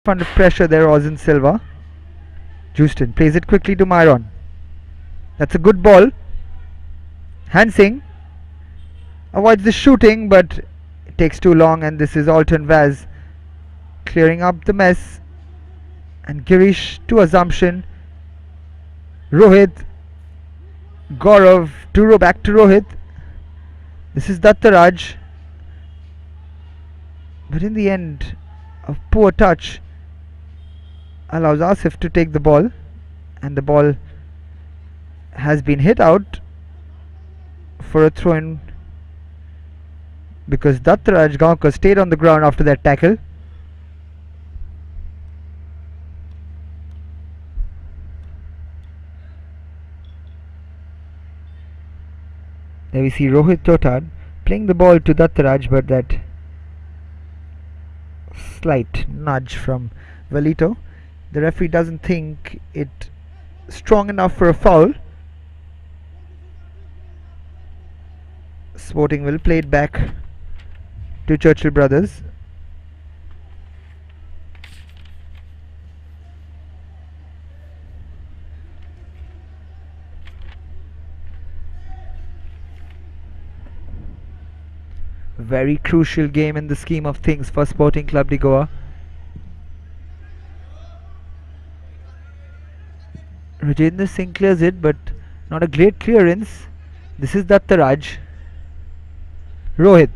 under pressure there, Ozin Silva. Houston plays it quickly to Myron. That's a good ball. Hansing avoids the shooting, but it takes too long, and this is Alton Vaz clearing up the mess. And Girish to Assumption. Rohit. Gaurav to back to Rohit. This is Dattaraj. But in the end, a poor touch allows Asif to take the ball, and the ball has been hit out for a throw-in because Dattaraj Gaonkar stayed on the ground after that tackle. There we see Rohit Totad playing the ball to Dattaraj, but that slight nudge from Valito, the referee doesn't think it strong enough for a foul. Sporting will play it back to Churchill Brothers. Very crucial game in the scheme of things for Sporting Clube de Goa. Rajendra Singh clears it, but not a great clearance. This is Dattaraj. Rohit.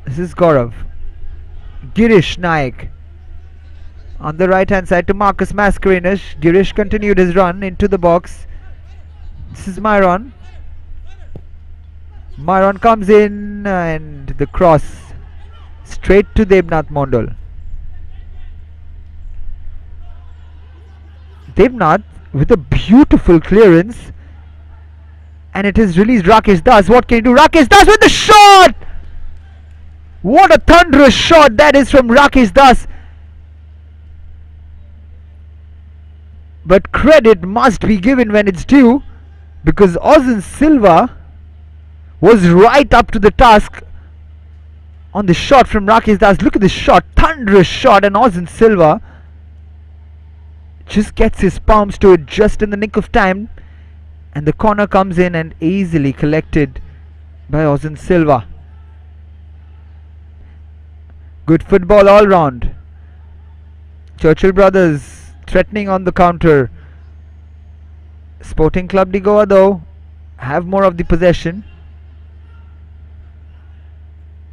This is Gaurav. Girish Naik on the right hand side to Marcus Mascarenhas. Girish continued his run into the box. This is Myron. Myron comes in and the cross straight to Devnath Mondal. Devnath with a beautiful clearance, and it is released Rakesh Das. What can he do? Rakesh Das with the shot! What a thunderous shot that is from Rakesh Das. But credit must be given when it's due, because Ozin Silva was right up to the task on the shot from Rakesh Das. Look at this shot, thunderous shot, and Ozin Silva just gets his palms to it just in the nick of time, and the corner comes in and easily collected by Ozin Silva. Good football all round. Churchill Brothers threatening on the counter. Sporting Clube de Goa though have more of the possession.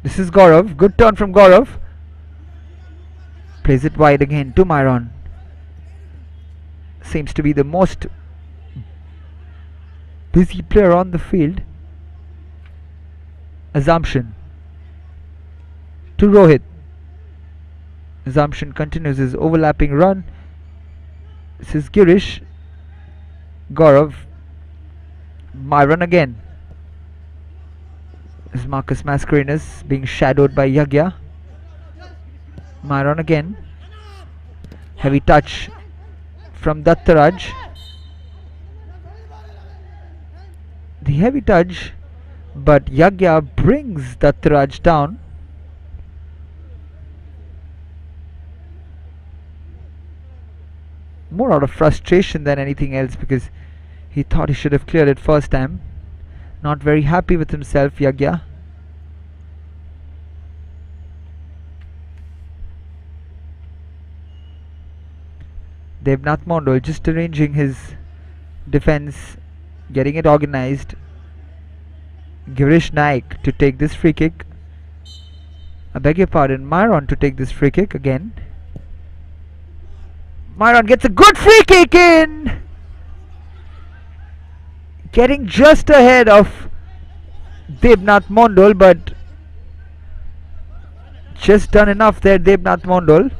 This is Gaurav. Good turn from Gaurav. Plays it wide again to Myron. Seems to be the most busy player on the field. Assumption to Rohit. Assumption continues his overlapping run. This is Girish. Gaurav. Myron again. This is Marcus Mascarenhas being shadowed by Yagya. Myron again. Heavy touch from Dattaraj. The heavy touch, but Yagya brings Dattaraj down. More out of frustration than anything else, because he thought he should have cleared it first time. Not very happy with himself, Yagya. Devnath Mondal just arranging his defense, getting it organized. Girish Naik to take this free kick. I beg your pardon, Myron to take this free kick again. Myron gets a good free kick in! Getting just ahead of Devnath Mondal, but just done enough there, Devnath Mondal.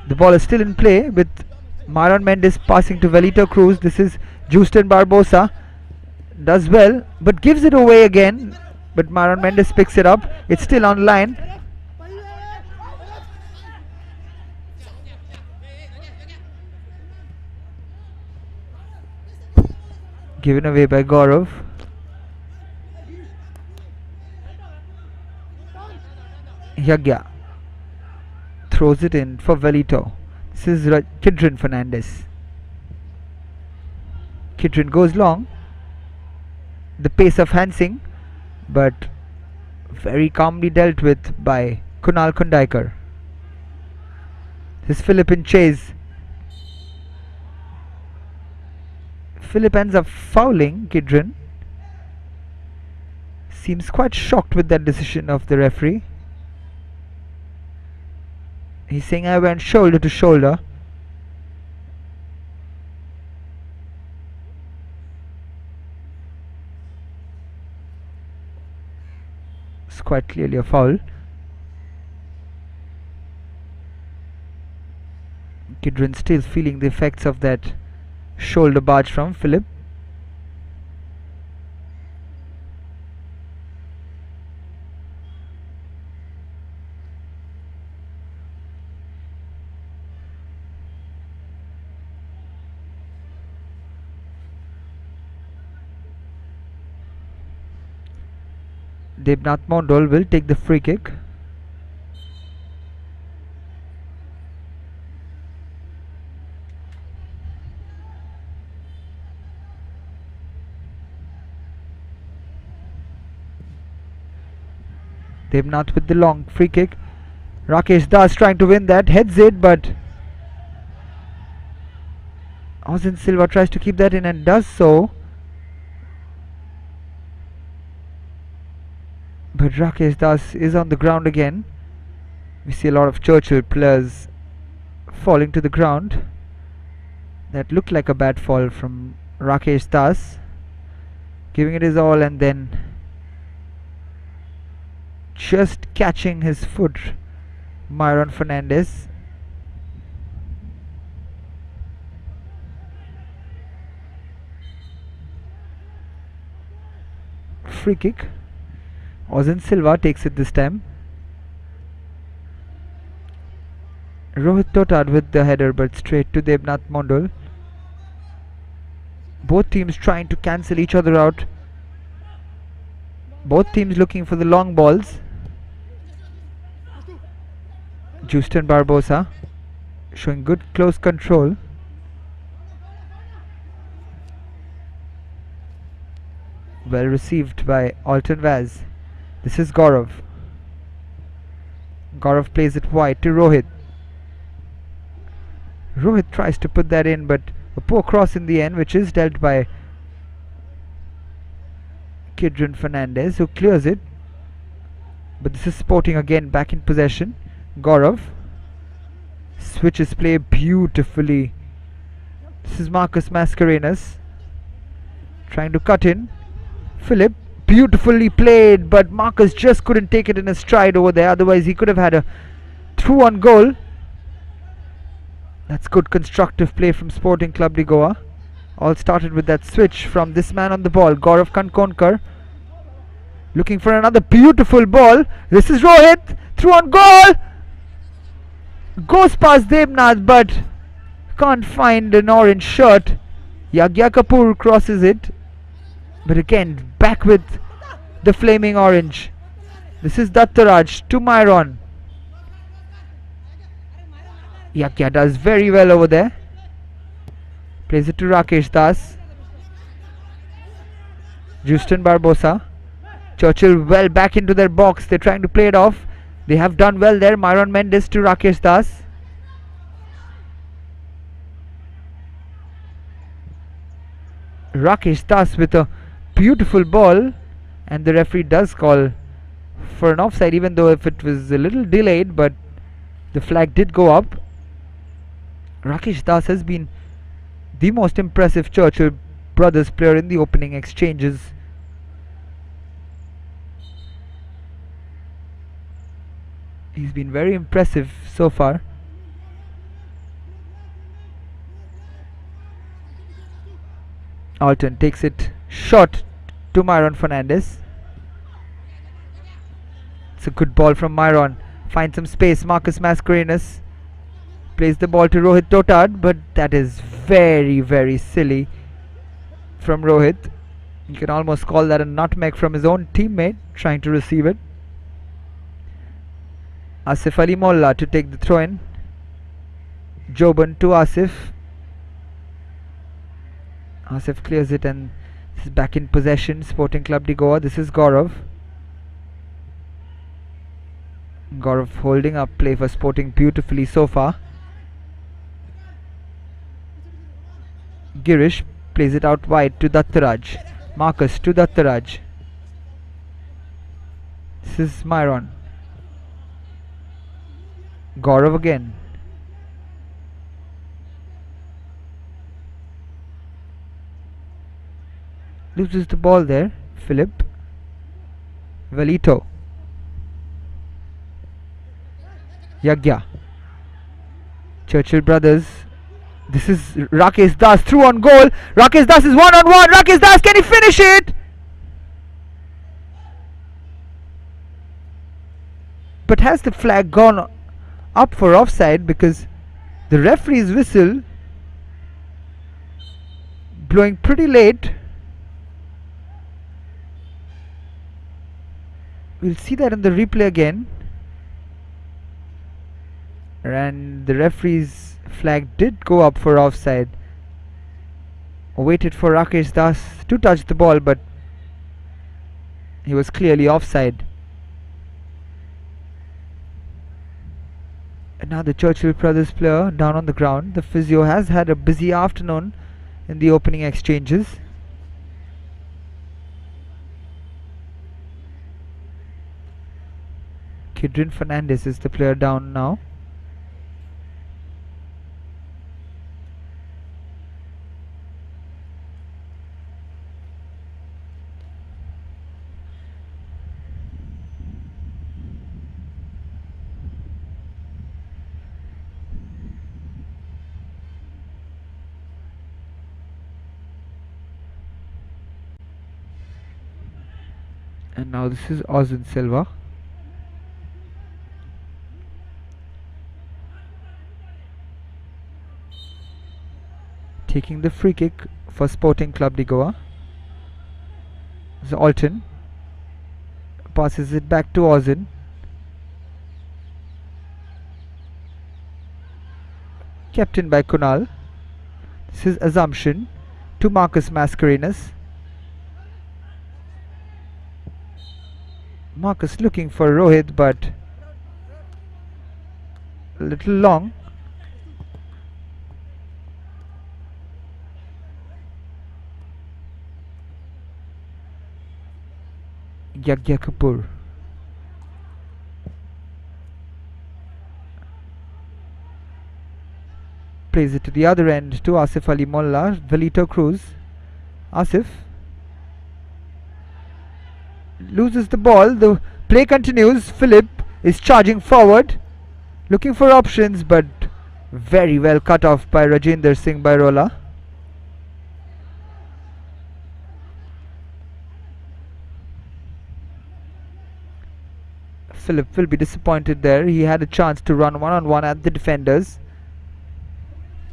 The ball is still in play with Myron Mendes passing to Velito Cruz. This is Justin Barbosa. Does well, but gives it away again. But Myron Mendes picks it up. It's still on line. Given away by Gaurav. Yagya. throws it in for Velito. This is Kidron Fernandez. Kidron goes long. The pace of Hansing, but very calmly dealt with by Kunal Kundaikar. This Philip in chase. Philip ends up fouling Kidron. Seems quite shocked with that decision of the referee. He's saying I went shoulder to shoulder. It's quite clearly a foul. Kidron still feeling the effects of that shoulder barge from Philip. Devnath Mondol will take the free kick. Devnath with the long free kick. Rakesh Das trying to win that, heads it, but Ozin Silva tries to keep that in and does so. But Rakesh Das is on the ground again. We see a lot of Churchill players falling to the ground. That looked like a bad fall from Rakesh Das, giving it his all and then just catching his foot. Myron Fernandez. Free kick. Ozin Silva takes it this time. Rohit Totad with the header, but straight to Devnath Mondol. Both teams trying to cancel each other out. Both teams looking for the long balls. Justin Barbosa showing good close control. Well received by Alton Vaz. This is Gaurav. Gaurav plays it wide to Rohit. Rohit tries to put that in, but a poor cross in the end, which is dealt by Kidron Fernandez, who clears it. But this is Sporting again back in possession. Gaurav switches play beautifully. This is Marcus Mascarenas trying to cut in. Philip, beautifully played, but Marcus just couldn't take it in his stride over there. Otherwise he could have had a through on goal. That's good constructive play from Sporting Clube de Goa. All started with that switch from this man on the ball, Gaurav Kankonkar, looking for another beautiful ball. This is Rohit, through on goal. Goes past Devnath, but can't find an orange shirt. Yagya Kapoor crosses it, but again back with the flaming orange. This is Dattaraj to Myron. Yagya does very well over there. Plays it to Rakesh Das. Justin Barbosa. Churchill well back into their box. They're trying to play it off. They have done well there. Myron Mendes to Rakesh Das. Rakesh Das with a beautiful ball, and the referee does call for an offside, even though if it was a little delayed, but the flag did go up. Rakesh Das has been the most impressive Churchill Brothers player in the opening exchanges. He's been very impressive so far. Alton takes it short to Myron Fernandez. It's a good ball from Myron. Finds some space. Marcus Mascarenas plays the ball to Rohit Totad, but that is very, very silly from Rohit. You can almost call that a nutmeg from his own teammate trying to receive it. Asif Ali Molla to take the throw in. Joban to Asif. Asif clears it and this is back in possession. Sporting Club de Goa. This is Gaurav. Gaurav holding up play for Sporting beautifully so far. Girish plays it out wide to Dattaraj. Marcus to Dattaraj. This is Myron. Gaurav again. Loses the ball there. Philip. Velito. Yagya. Churchill Brothers. This is Rakesh Das through on goal. Rakesh Das is one on one. Rakesh Das, can he finish it? But has the flag gone up for offside because the referee's whistle blowing pretty late? We'll see that in the replay again. And the referee's flag did go up for offside. Waited for Rakesh Das to touch the ball, but he was clearly offside. And now the Churchill Brothers player down on the ground. The physio has had a busy afternoon in the opening exchanges. Kidrin Fernandez is the player down now. And now this is Ozin Silva. Taking the free kick for Sporting Club de Goa. Alton passes it back to Ozin. Captain by Kunal. This is Assumption to Marcus Mascarenas. Marcus looking for Rohit, but a little long. Yagya Kapoor. Plays it to the other end to Asif Ali Molla. Velito Cruz. Asif loses the ball. The play continues. Philip is charging forward, looking for options, but very well cut off by Rajinder Singh Bairola. Philip will be disappointed there. He had a chance to run one-on-one at the defenders,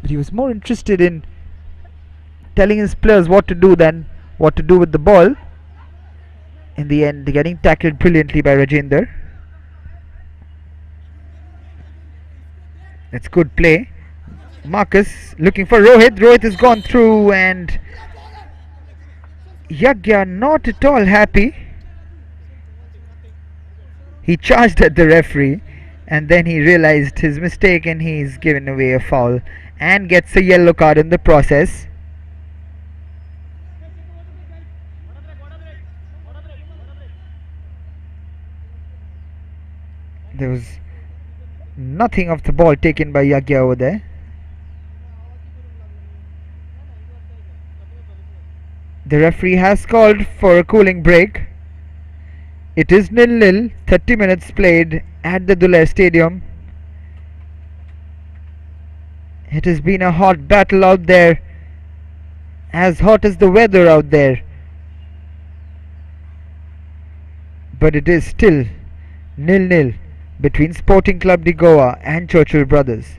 but he was more interested in telling his players what to do than what to do with the ball. In the end, getting tackled brilliantly by Rajinder. That's good play. Marcus looking for Rohit. Rohit has gone through, and Yagya not at all happy. He charged at the referee and then he realized his mistake and he's given away a foul and gets a yellow card in the process. There was nothing of the ball taken by Yagya over there. The referee has called for a cooling break. It is 0-0, 30 minutes played at the Duler Stadium. It has been a hot battle out there, as hot as the weather out there. But it is still 0-0 between Sporting Club de Goa and Churchill Brothers.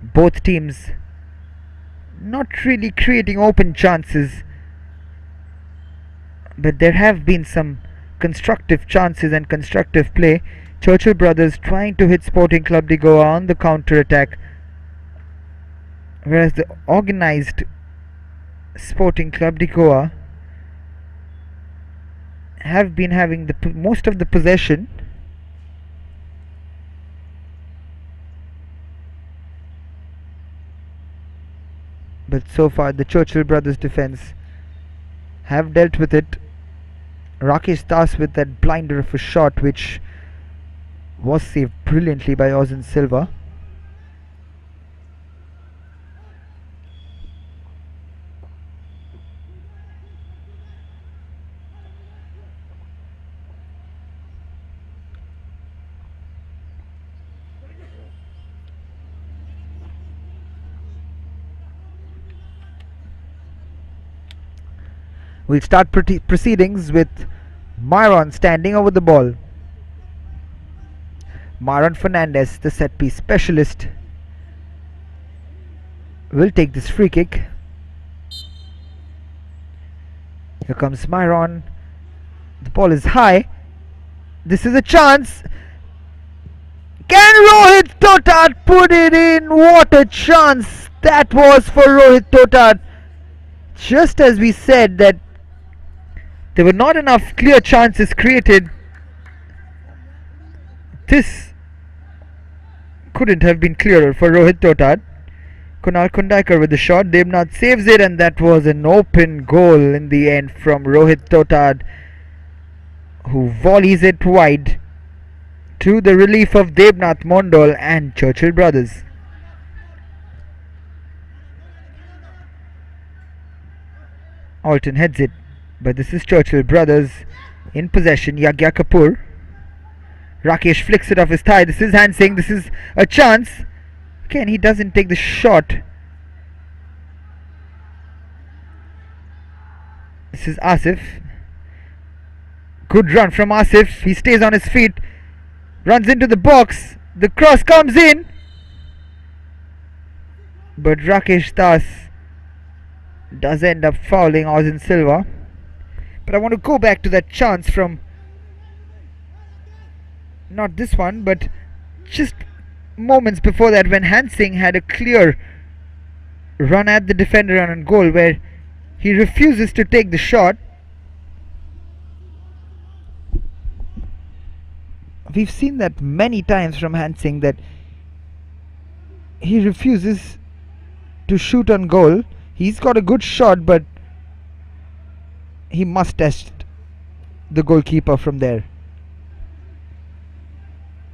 Both teams not really creating open chances, but there have been some constructive chances and constructive play. Churchill Brothers trying to hit Sporting Club de Goa on the counter attack, whereas the organized Sporting Club de Goa have been having the most of the possession. But so far the Churchill Brothers defense have dealt with it. Rakesh Das with that blinder of a shot which was saved brilliantly by Ozan Silva. We'll start proceedings with Myron standing over the ball. Myron Fernandez, the set piece specialist, will take this free kick. Here comes Myron. The ball is high. This is a chance. Can Rohit Totad put it in? What a chance that was for Rohit Totad. Just as we said that there were not enough clear chances created, this couldn't have been clearer for Rohit Totad. Kunal Kundaikar with the shot. Devnath saves it, and that was an open goal in the end from Rohit Totad, who volleys it wide to the relief of Devnath Mondal and Churchill Brothers. Alton heads it, but this is Churchill Brothers in possession. Yagya Kapoor. Rakesh flicks it off his thigh. This is Hansing. This is a chance. Again, he doesn't take the shot. This is Asif. Good run from Asif. He stays on his feet. Runs into the box. The cross comes in. But Rakesh Das does end up fouling Ozan Silva. But I want to go back to that chance from, not this one, but just moments before that, when Hansing had a clear run at the defender on goal where he refuses to take the shot. We've seen that many times from Hansing, that he refuses to shoot on goal. He's got a good shot, but he must test the goalkeeper from there.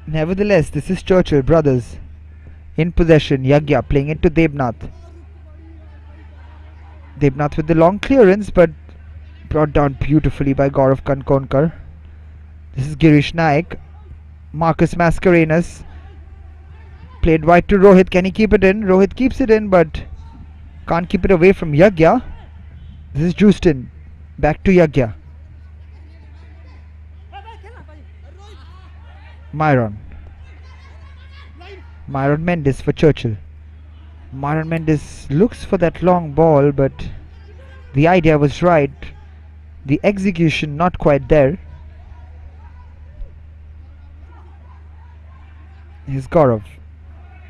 Nevertheless, this is Churchill Brothers in possession. Yagya playing it to Devnath. Devnath with the long clearance, but brought down beautifully by Gaurav Kankonkar. This is Girish Naik. Marcus Mascarenhas played wide to Rohit. Can he keep it in? Rohit keeps it in, but can't keep it away from Yagya. This is Justin. Back to Yagya. Myron Mendes for Churchill. Myron Mendes looks for that long ball, but the idea was right. The execution not quite there. Here's Gaurav.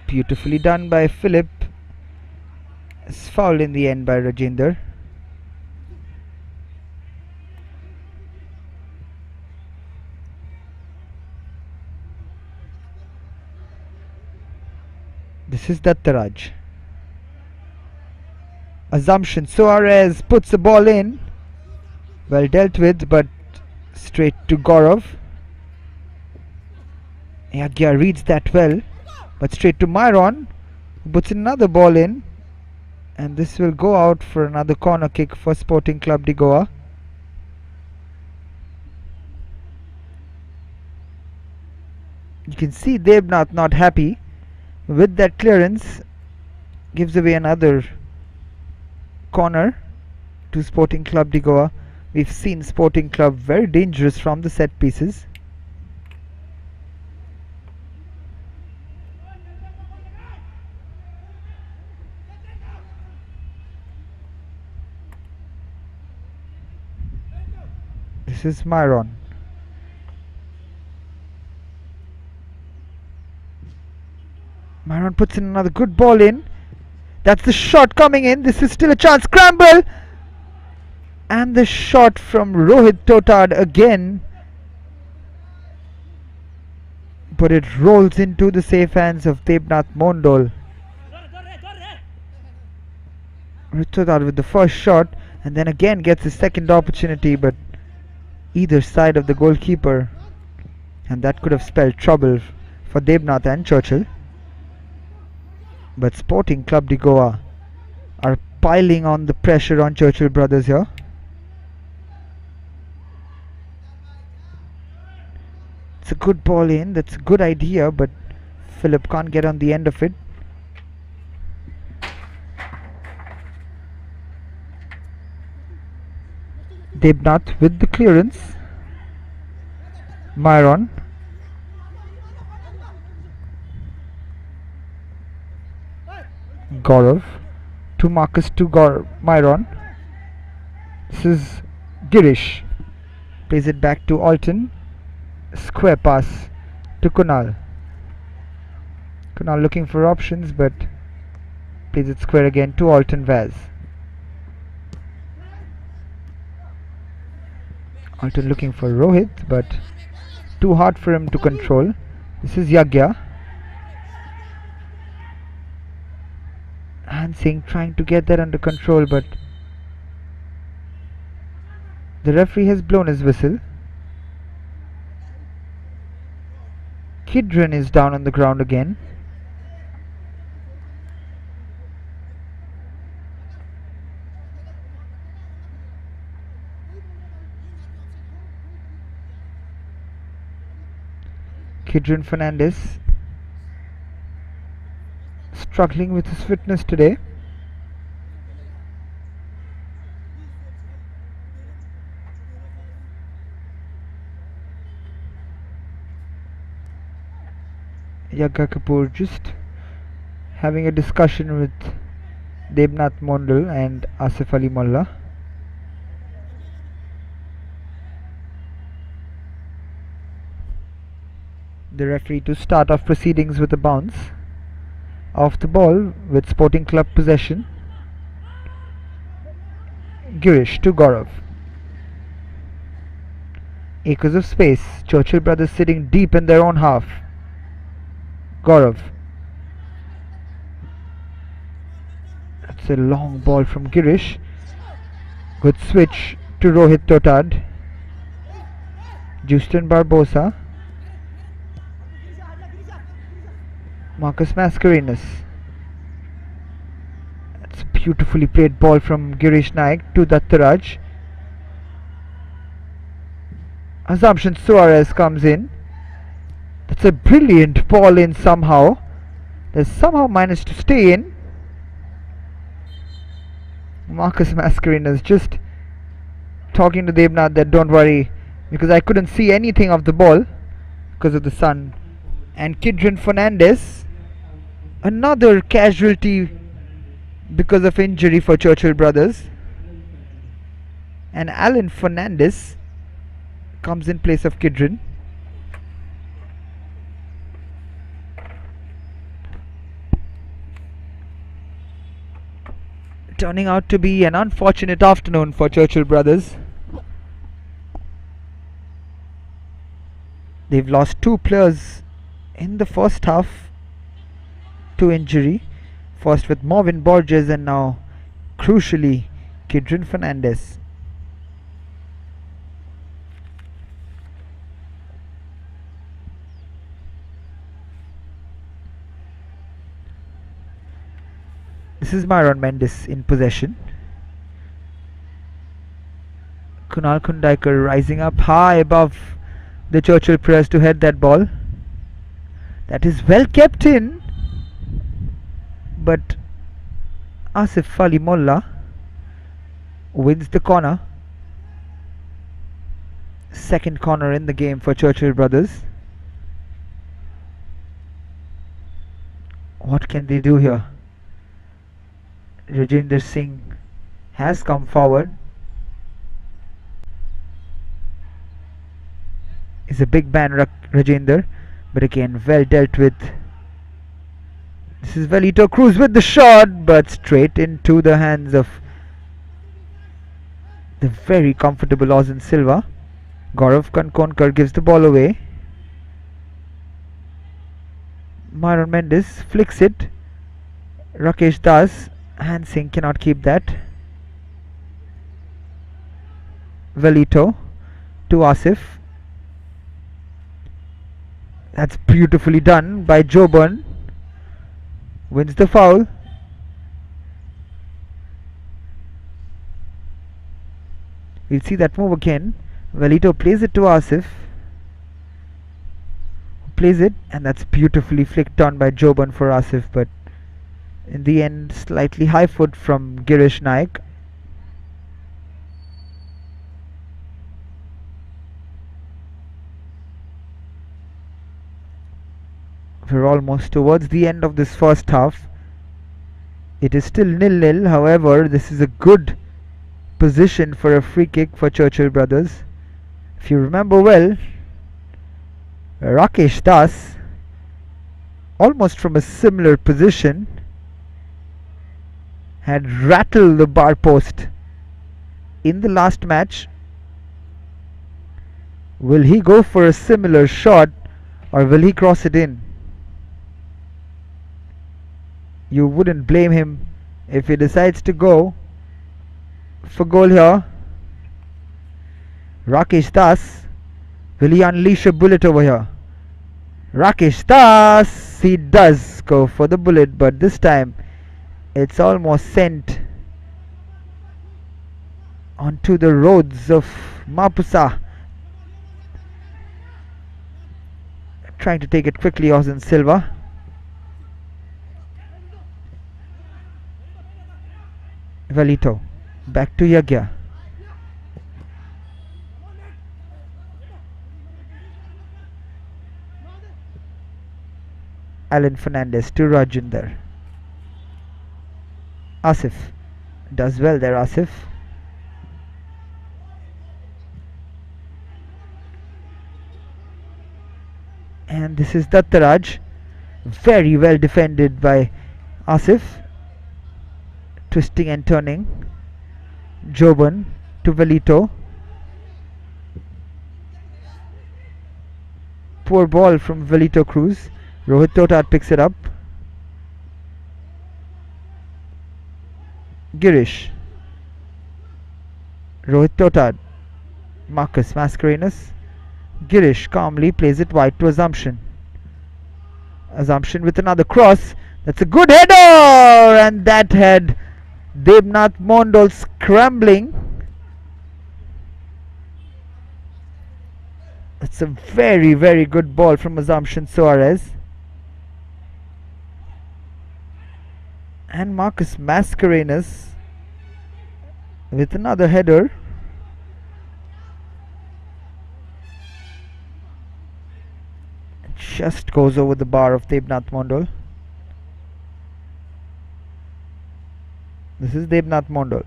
Beautifully done by Philip. It's fouled in the end by Rajender. This is Dattaraj. Assumption. Suarez puts the ball in. Well dealt with, but straight to Gaurav. Yagya reads that well, but straight to Myron, who puts another ball in, and this will go out for another corner kick for Sporting Club de Goa. You can see Devnath not happy with that clearance. Gives away another corner to Sporting Club de Goa. We've seen Sporting Club very dangerous from the set pieces. This is Myron. Myron puts in another good ball in. That's the shot coming in. This is still a chance. Scramble! And the shot from Rohit Totad again. But it rolls into the safe hands of Debnath Mondol. Rohit Totad with the first shot, and then again gets his second opportunity, but either side of the goalkeeper. And that could have spelled trouble for Debnath and Churchill. But Sporting Clube de Goa are piling on the pressure on Churchill Brothers here. It's a good ball in, that's a good idea, but Philip can't get on the end of it. Debnath with the clearance. Myron. Gaurav to Marcus to Myron. This is Girish. Plays it back to Alton. Square pass to Kunal. Kunal looking for options, but plays it square again to Alton Vaz. Alton looking for Rohit, but too hard for him to control. This is Yagya. Hansing trying to get that under control, but the referee has blown his whistle. Kidron is down on the ground again. Kidron Fernandez struggling with his fitness today. Yagya Kapoor just having a discussion with Debnath Mondal and Asif Ali Mullah. The referee to start off proceedings with a bounce off the ball with Sporting Club possession. Girish to Gaurav. Acres of space. Churchill Brothers sitting deep in their own half. Gaurav. That's a long ball from Girish. Good switch to Rohit Totad. Justin Barbosa. Marcus Mascarenhas. That's a beautifully played ball from Girish Naik to Dattaraj. Assumption Suarez comes in. That's a brilliant ball in somehow. They somehow managed to stay in. Marcus Mascarenhas just talking to Debnath that don't worry, because I couldn't see anything of the ball because of the sun. And Kidron Fernandez, another casualty because of injury for Churchill Brothers. And Alan Fernandez comes in place of Kidron. Turning out to be an unfortunate afternoon for Churchill Brothers. They've lost two players in the first half to injury. First with Marvin Borges and now, crucially, Kidron Fernandez. This is Myron Mendes in possession. Kunal Kundaikar rising up high above the Churchill press to head that ball. That is well kept in, but Asif Ali Mullah wins the corner. Second corner in the game for Churchill Brothers. What can they do here? Rajinder Singh has come forward. He's a big man, Rajender, but again well dealt with. This is Velito Cruz with the shot, but straight into the hands of the very comfortable Ozan Silva. Gaurav Kankonkar gives the ball away. Myron Mendes flicks it. Rakesh Das, Hansing cannot keep that. Velito to Asif. That's beautifully done by Joburn. Wins the foul. We'll see that move again. Velito plays it to Asif. Plays it, and that's beautifully flicked on by Joburn for Asif, but in the end slightly high foot from Girish Naik. We're almost towards the end of this first half. It is still 0-0. However, this is a good position for a free kick for Churchill Brothers. If you remember well, Rakesh Das, almost from a similar position, had rattled the bar post in the last match. Will he go for a similar shot, or will he cross it in? You wouldn't blame him if he decides to go for goal here. Rakesh Das, will he unleash a bullet over here? Rakesh Das, he does go for the bullet, but this time it's almost sent onto the roads of Mapusa. Trying to take it quickly, Ozan Silva. Velito, back to Yagya. Alan Fernandez to Rajinder. Asif does well there, Asif. And this is Dattaraj, very well defended by Asif. Twisting and turning. Joban to Velito. Poor ball from Velito Cruz. Rohit Totad picks it up. Girish. Rohit Totad. Marcus Mascarenhas. Girish calmly plays it wide to Assumption. Assumption with another cross. That's a good header, and that had Devnath Mondal scrambling. It's a very, very good ball from Assumption Soares. And Marcus Mascarenhas with another header. Just goes over the bar of Devnath Mondal. This is Devnath Mondal.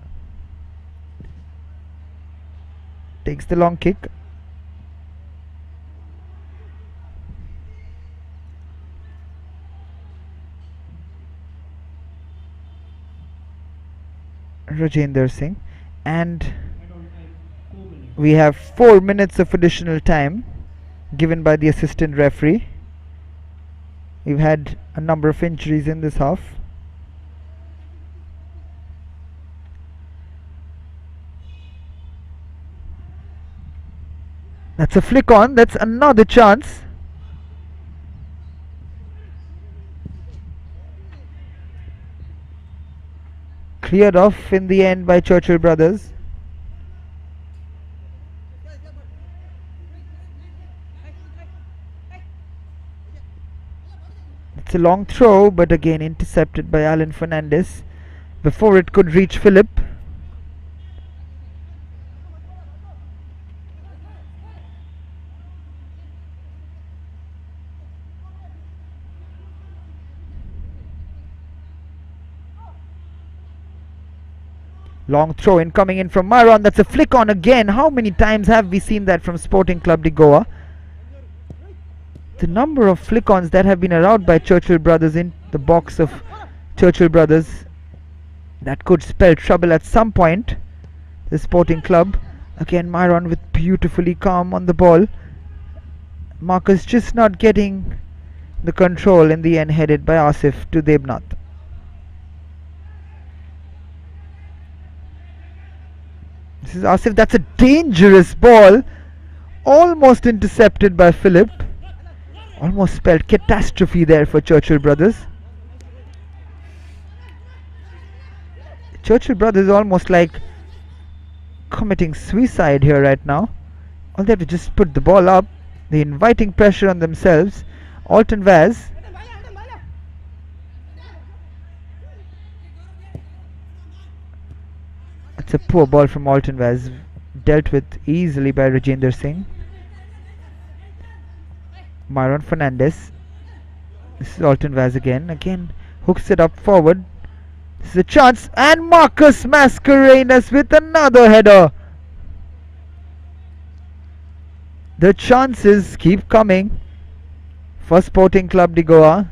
Takes the long kick. Rajender Singh, and we have 4 minutes of additional time given by the assistant referee. We've had a number of injuries in this half. That's a flick on. That's another chance. Cleared off in the end by Churchill Brothers. It's a long throw, but again intercepted by Alan Fernandez before it could reach Philip. Long throw in coming in from Myron. That's a flick on again. How many times have we seen that from Sporting Clube de Goa? The number of flick-ons that have been allowed by Churchill Brothers in the box of Churchill Brothers, that could spell trouble at some point. The Sporting Club. Again, Myron with beautifully calm on the ball. Marcus just not getting the control in the end, headed by Asif to Debnath. This is Asif. That's a dangerous ball. Almost intercepted by Philip. Almost spelled catastrophe there for Churchill Brothers. Churchill Brothers almost like committing suicide here right now. All they have to just put the ball up. They're inviting pressure on themselves. Alton Vaz. It's a poor ball from Alton Vaz. Dealt with easily by Rajendra Singh. Myron Fernandez. This is Alton Vaz again. Again hooks it up forward. This is a chance. And Marcus Mascarenas with another header. The chances keep coming for Sporting Clube de Goa.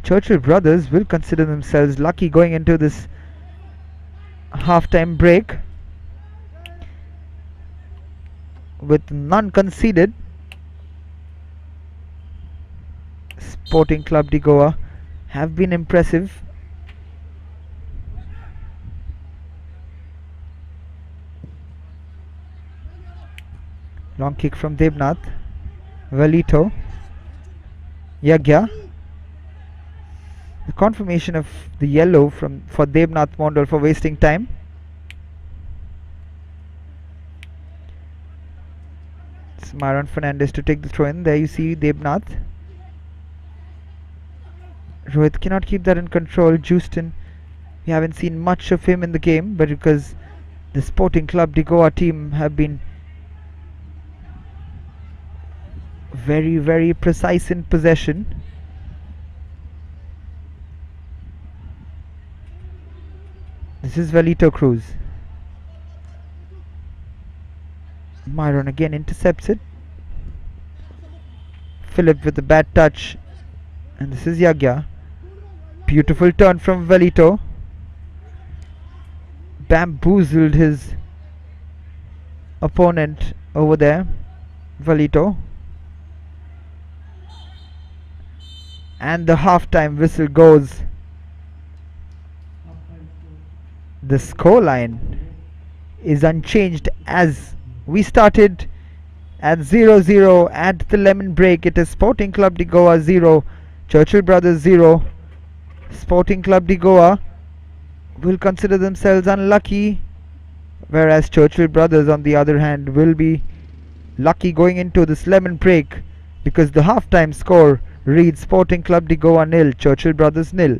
Churchill Brothers will consider themselves lucky going into this half-time break with none conceded. Sporting Clube de Goa have been impressive. Long kick from Debnath. Valito. Yagya. The confirmation of the yellow for Debnath Mondal for wasting time. It's Myron Fernandez to take the throw in. There you see Debnath. Rohit cannot keep that in control. Justin, we haven't seen much of him in the game, but because the Sporting Clube de Goa team have been very, very precise in possession. This is Valito Cruz. Myron again intercepts it. Philip with a bad touch. And this is Yagya. Beautiful turn from Valito. Bamboozled his opponent over there. Valito. And the half-time whistle goes. The scoreline is unchanged as we started at 0-0 at the lemon break. It is Sporting Clube de Goa 0, Churchill Brothers 0. Sporting Clube de Goa will consider themselves unlucky, whereas Churchill Brothers on the other hand will be lucky going into this lemon break, because the half-time score reads Sporting Clube de Goa 0, Churchill Brothers 0.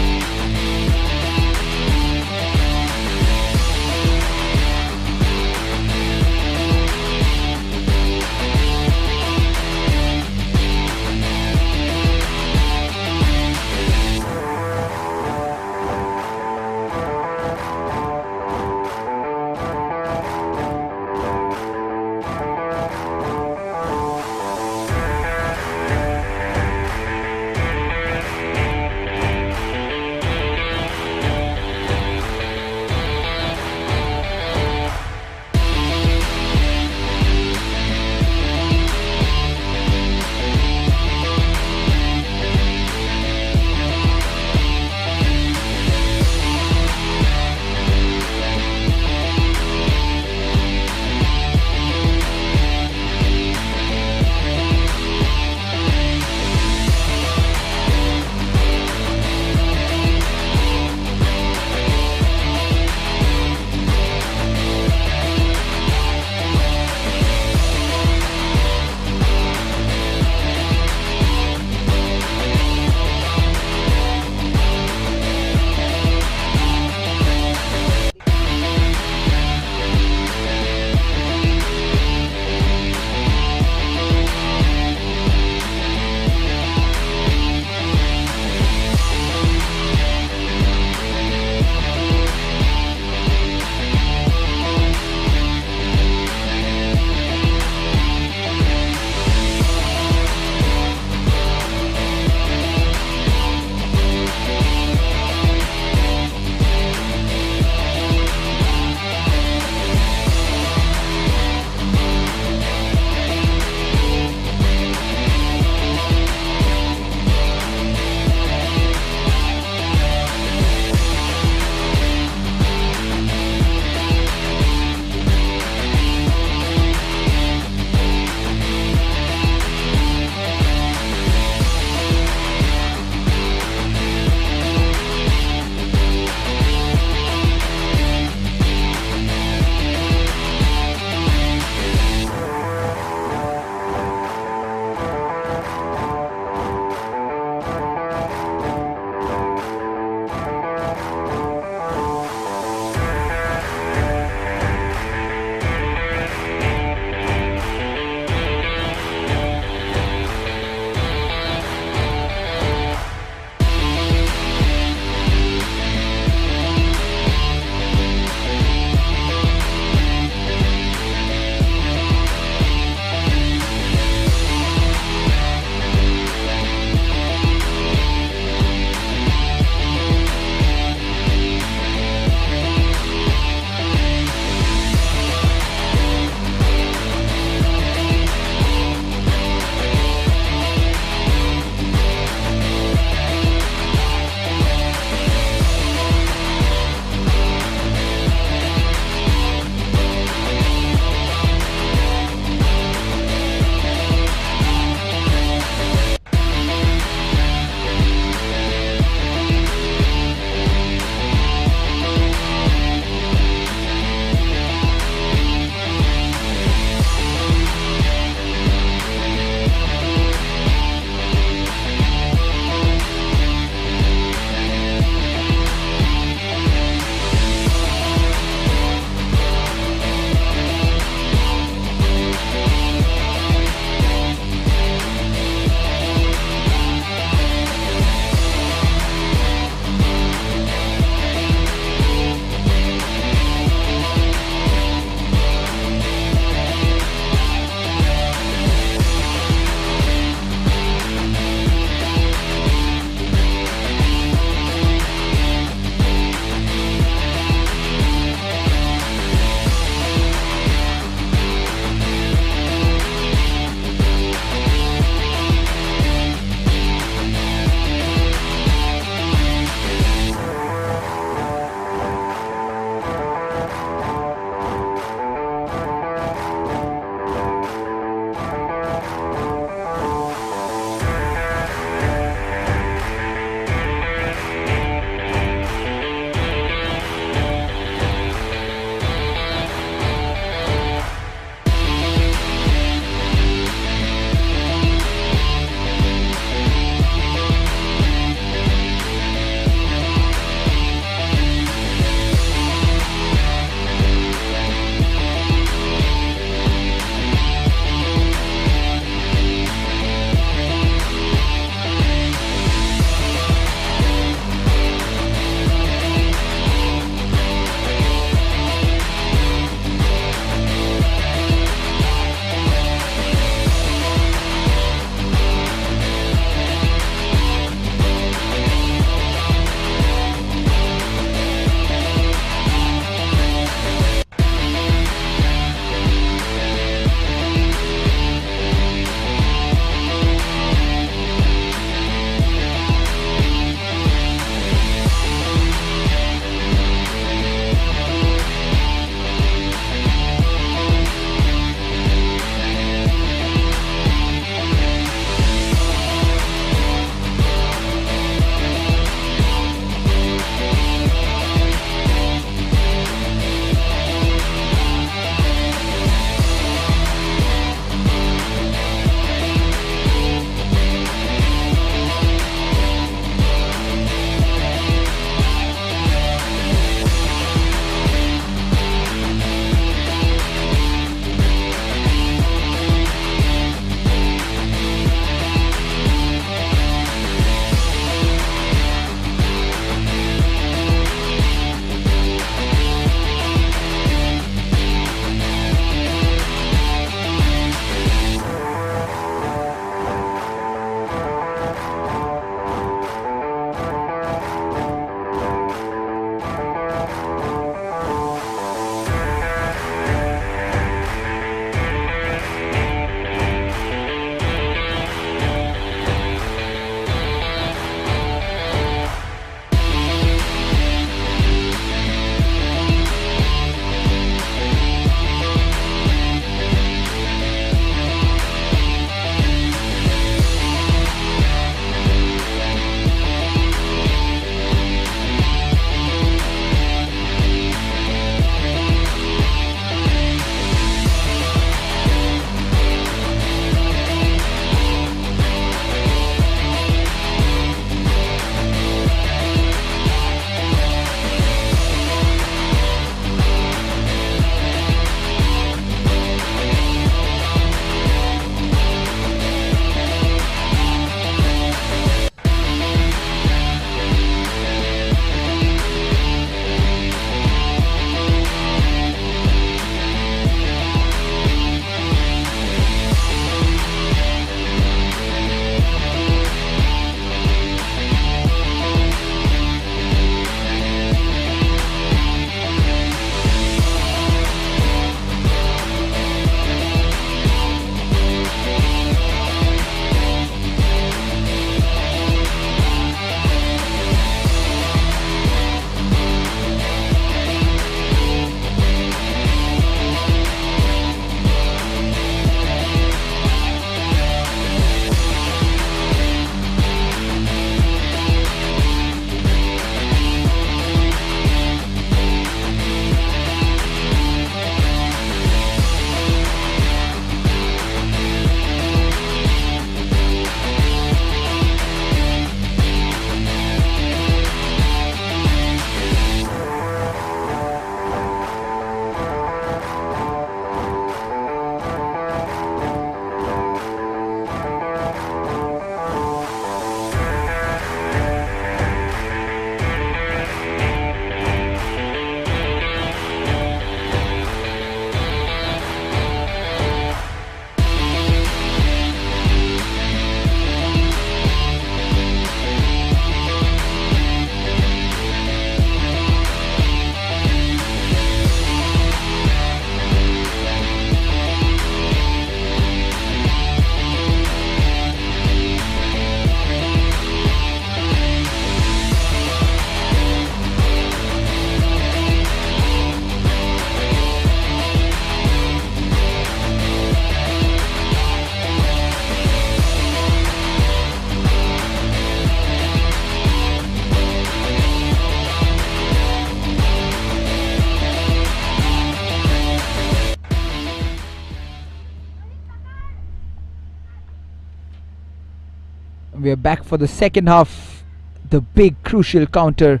We're back for the second half. The big crucial counter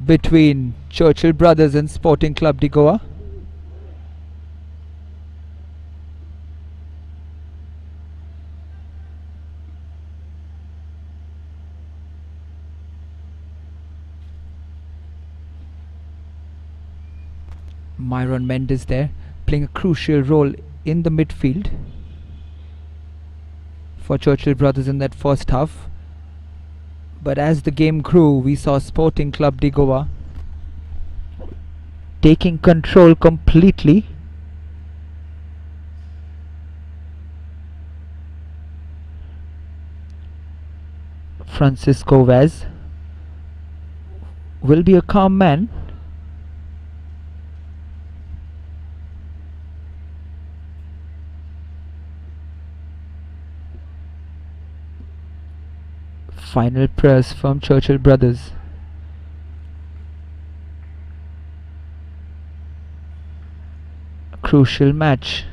between Churchill Brothers and Sporting Clube de Goa. Myron Mendes there, playing a crucial role in the midfield for Churchill Brothers in that first half. But as the game grew, we saw Sporting Clube de Goa taking control completely. Francisco Vaz will be a calm man. Final press from Churchill Brothers. A crucial match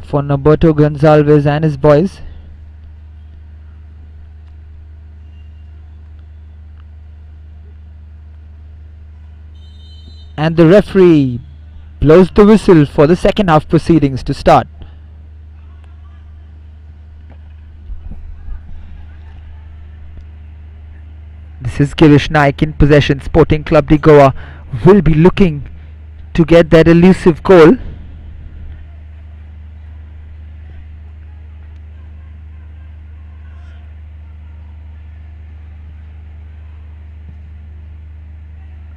for Norberto Gonzalez and his boys. And the referee blows the whistle for the second half proceedings to start. This is Girish Naik in possession. Sporting Clube de Goa will be looking to get that elusive goal.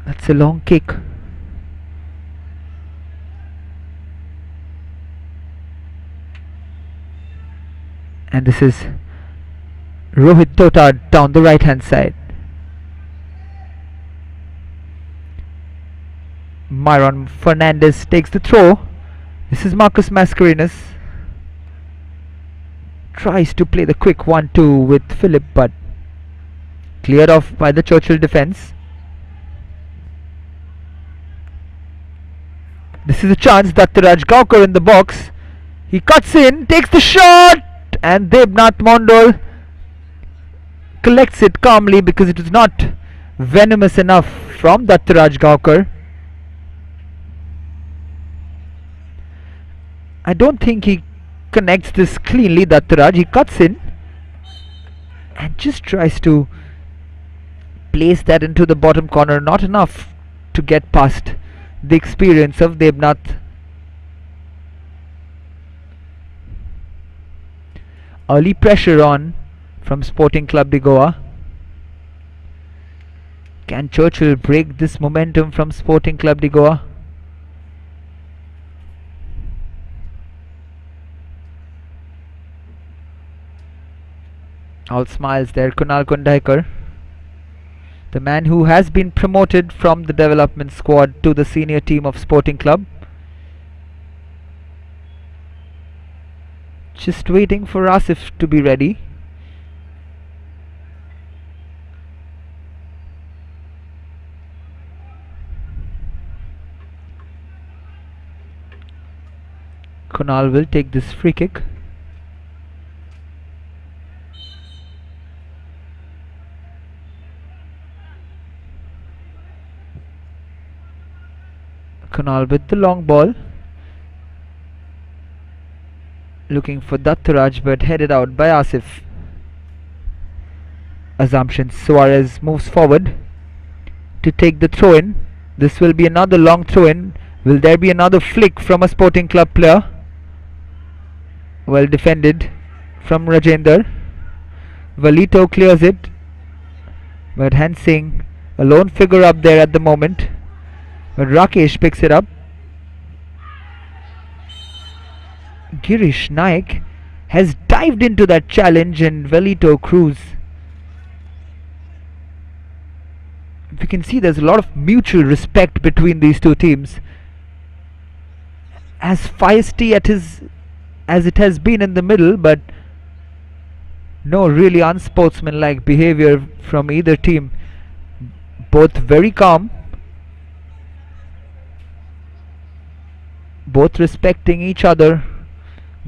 That's a long kick. And this is Rohit Totad down the right hand side. Myron Fernandez takes the throw. This is Marcus Mascarenhas. Tries to play the quick 1-2 with Philip, but cleared off by the Churchill defence. This is a chance. Dattaraj Gaukar in the box. He cuts in, takes the shot, and Debnath Mondol collects it calmly because it was not venomous enough from Dattaraj Gaukar. I don't think he connects this cleanly, Dattaraj. He cuts in and just tries to place that into the bottom corner. Not enough to get past the experience of Debnath. Early pressure on from Sporting Clube de Goa. Can Churchill break this momentum from Sporting Clube de Goa? All smiles there, Kunal Kundaikar, the man who has been promoted from the development squad to the senior team of Sporting Club. Just waiting for Asif to be ready. Kunal will take this free kick. Kunal with the long ball, looking for Dattaraj, but headed out by Asif. Assumption Suarez moves forward to take the throw in. This will be another long throw in. Will there be another flick from a Sporting Club player? Well defended from Rajender. Valito clears it, but Hansing, a lone figure up there at the moment. But Rakesh picks it up. Girish Naik has dived into that challenge, and Velito Cruz. We can see there's a lot of mutual respect between these two teams. As feisty as it has been in the middle, but no really unsportsmanlike behavior from either team. Both very calm. Both respecting each other.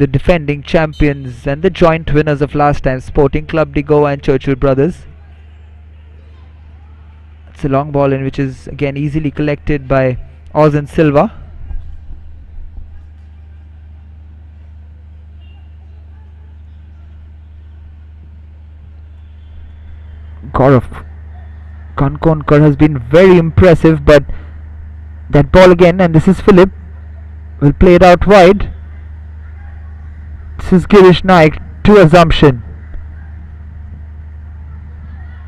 the defending champions and the joint winners of last time, Sporting Clube de Goa and Churchill Brothers. It's a long ball in which is again easily collected by Ozan Silva. Gaurav Kankonkar has been very impressive, but that ball again, and this is Philip, will play it out wide. This is Girish Naik to Assumption.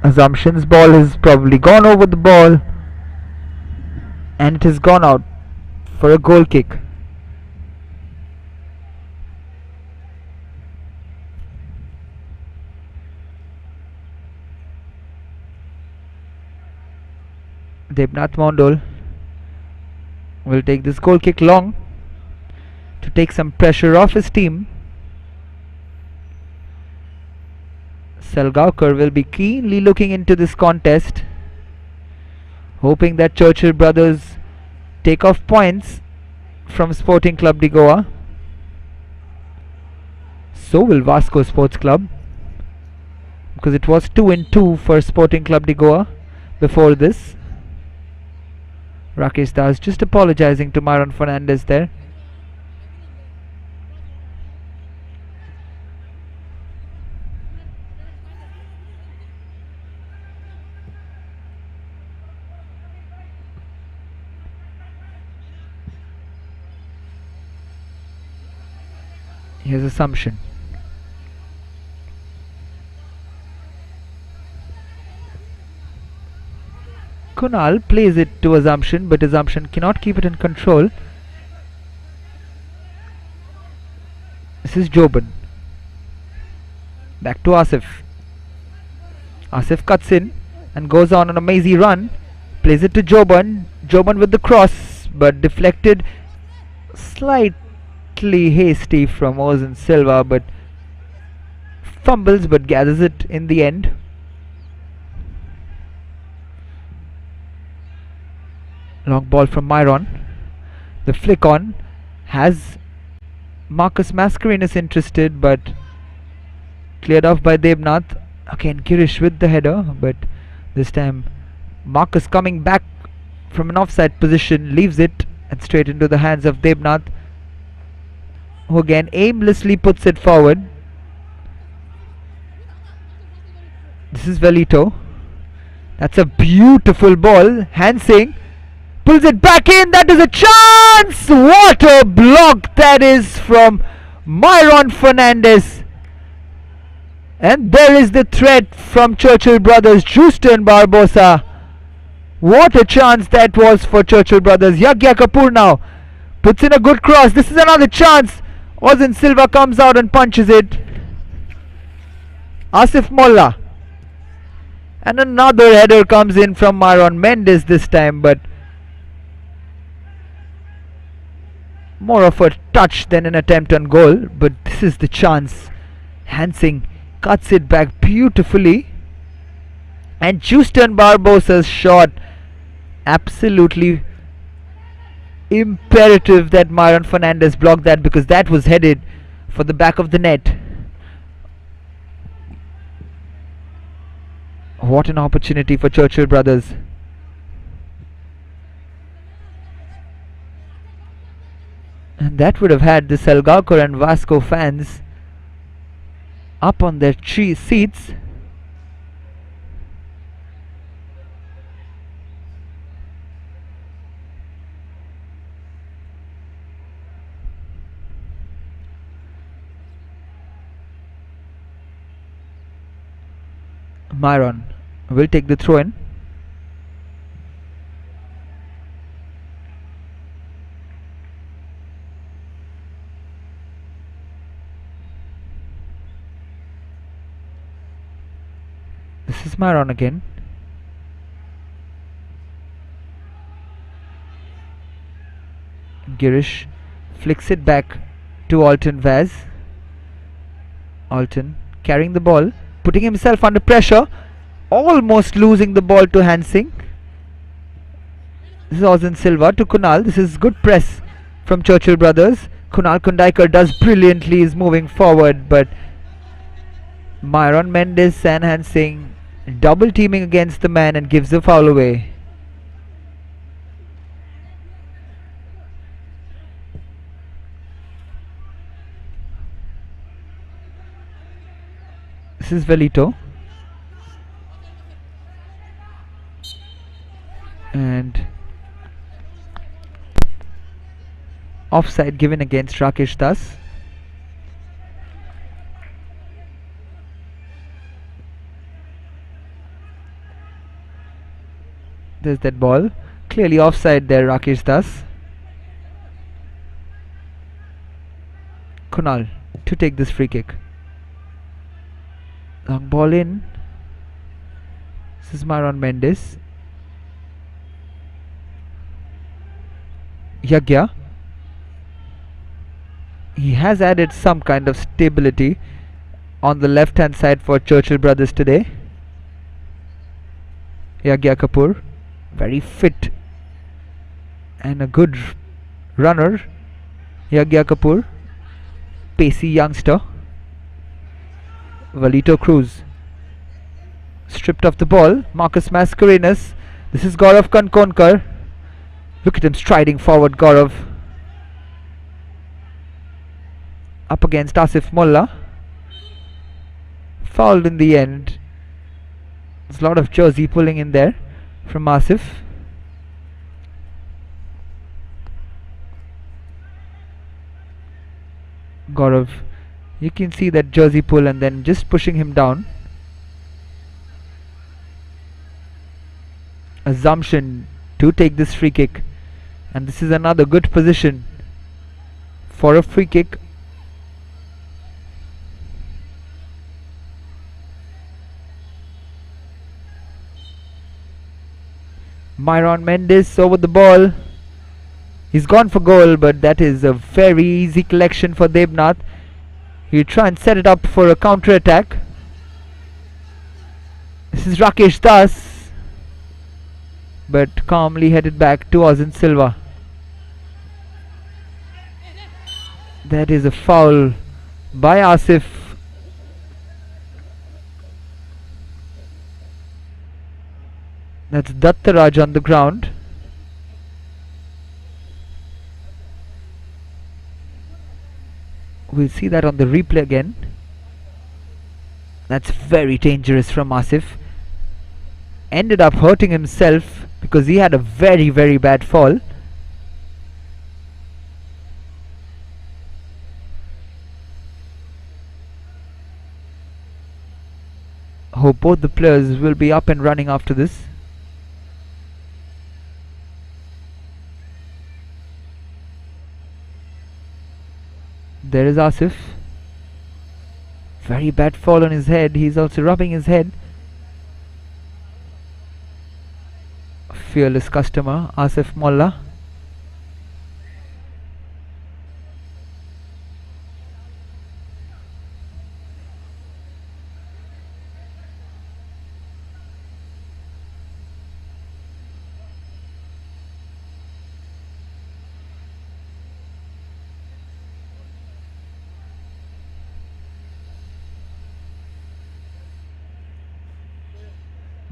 Assumption's ball has probably gone over the ball, and it has gone out for a goal kick. Debnath Mondol will take this goal kick long to take some pressure off his team. Selgaonkar will be keenly looking into this contest, hoping that Churchill Brothers take off points from Sporting Clube de Goa. So will Vasco Sports Club, because it was 2-2 for Sporting Clube de Goa before this. Rakesh Das just apologizing to Myron Fernandez there. Here's Assumption. Kunal plays it to Assumption, but Assumption cannot keep it in control. This is Joban. Back to Asif. Asif cuts in and goes on an amazing run. Plays it to Joban. Joban with the cross, but deflected. Slightly hasty from Ozan Silva, but fumbles but gathers it in the end. Long ball from Myron. The flick on has Marcus Mascarenhas interested, but cleared off by Debnath. Again Girish with the header, but this time Marcus coming back from an offside position, leaves it and straight into the hands of Debnath, who again aimlessly puts it forward. This is Velito. That's a beautiful ball. Hansing pulls it back in. That is a chance. What a block that is from Myron Fernandez. And there is the threat from Churchill Brothers, Justin Barbosa. What a chance that was for Churchill Brothers. Yagya Kapoor now puts in a good cross. This is another chance. Ozan Silva comes out and punches it. Asif Molla. And another header comes in from Myron Mendes this time, but more of a touch than an attempt on goal. But this is the chance. Hansing cuts it back beautifully, and Justin Barbosa's shot, absolutely imperative that Myron Fernandez blocked that, because that was headed for the back of the net. What an opportunity for Churchill Brothers. And that would have had the Selgaonkar and Vasco fans up on their seats. Myron will take the throw in. This is Myron again. Girish flicks it back to Alton Vaz. Alton carrying the ball, putting himself under pressure, almost losing the ball to Hansing. This is Ozan Silva to Kunal. This is good press from Churchill Brothers. Kunal Kundaikar does brilliantly, is moving forward, but Myron Mendes and Hansing double teaming against the man and gives the foul away. This is Velito. And offside given against Rakesh Das. There's that ball. Clearly offside there, Rakesh Das. Kunal to take this free kick. Long ball in. This is Myron Mendes. Yagya. He has added some kind of stability on the left hand side for Churchill Brothers today. Yagya Kapoor, very fit and a good runner. Yagya Kapoor, pacey youngster. Valito Cruz stripped off the ball. Marcus Mascarenas. This is Gaurav Kankonkar. Look at him striding forward, Gaurav. Up against Asif Molla. Fouled in the end. There's a lot of jersey pulling in there from Asif. Gaurav, you can see that jersey pull and then just pushing him down. Assumption to take this free kick, and this is another good position for a free kick. Myron Mendes over the ball. He's gone for goal, but that is a very easy collection for Debnath. He'll try and set it up for a counter attack. This is Rakesh Das, but calmly headed back to Ozan Silva. That is a foul by Asif. That's Dattaraj on the ground. We'll see that on the replay again. That's very dangerous from Asif. Ended up hurting himself because he had a very, very bad fall. Hope both the players will be up and running after this. There is Asif. Very bad fall on his head. He's also rubbing his head. Fearless customer, Asif Molla.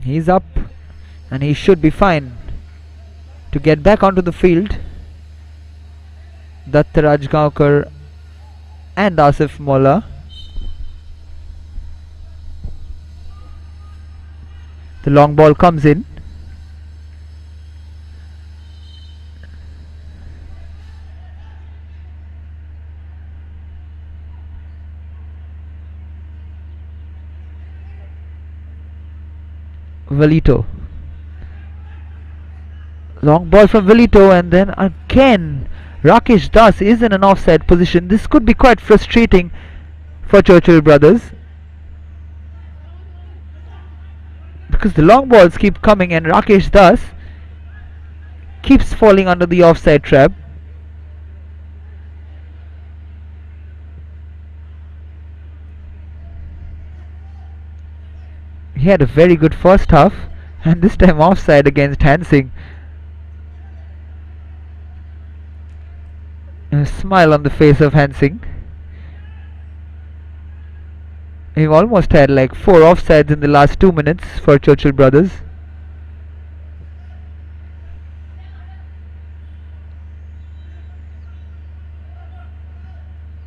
He's up and he should be fine to get back onto the field. Dattaraj Gaonkar and Asif Molla. The long ball comes in. Velito. Long ball from Velito, and then again Rakesh Das is in an offside position. This could be quite frustrating for Churchill Brothers because the long balls keep coming and Rakesh Das keeps falling under the offside trap. He had a very good first half, and this time offside against Hansing. A smile on the face of Hansing. We've almost had like 4 offsides in the last 2 minutes for Churchill Brothers.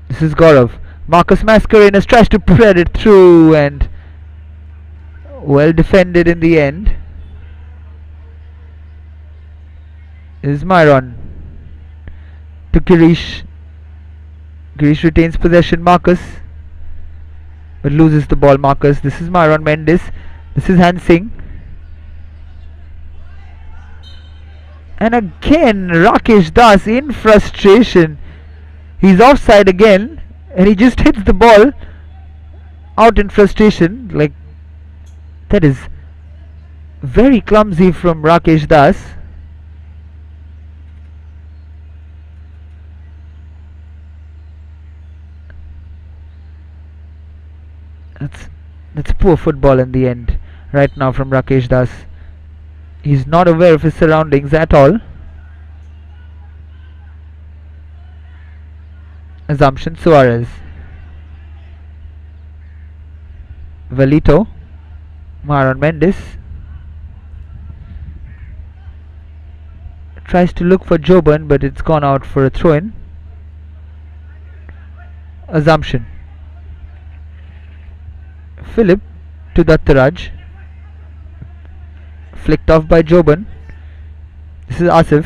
This is Gaurav. Marcus Mascarenas tries to thread it through and well defended in the end. This is Myron to Girish. Girish retains possession. Marcus but loses the ball. Marcus. This is Myron Mendes. This is Hansing. And again Rakesh Das in frustration. He's offside again and he just hits the ball out in frustration. Like, that is very clumsy from Rakesh Das. That's poor football in the end right now from Rakesh Das. He's not aware of his surroundings at all. Assumption Suarez. Velito. Maron Mendes tries to look for Joban, but it's gone out for a throw-in. Assumption. Philip to Dattaraj. Flicked off by Joban. This is Asif.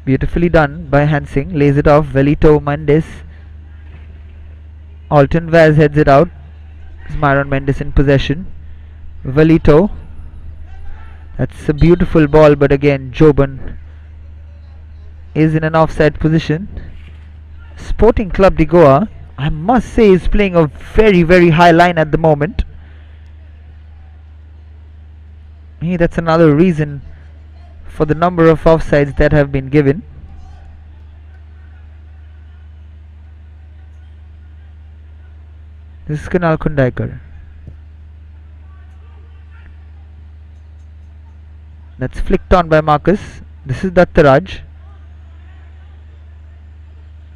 Beautifully done by Hansing. Lays it off. Velito Mendes. Alton Vaz heads it out. This is Myron Mendes in possession. Velito. That's a beautiful ball, but again Joban is in an offside position. Sporting Clube de Goa, I must say, is playing a very, very high line at the moment. Hey, that's another reason for the number of offsides that have been given. This is Kunal Kundaikar. That's flicked on by Marcus. This is Dattaraj.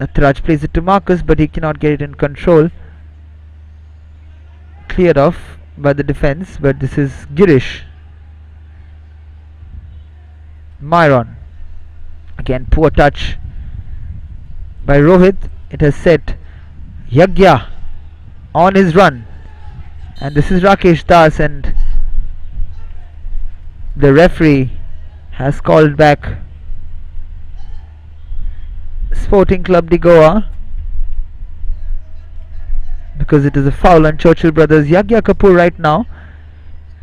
Dattaraj plays it to Marcus, but he cannot get it in control. Cleared off by the defense, but this is Girish. Myron. Again, poor touch by Rohit. It has set Yagya on his run. And this is Rakesh Das, and the referee has called back Sporting Clube de Goa because it is a foul on Churchill Brothers. Yagya Kapoor right now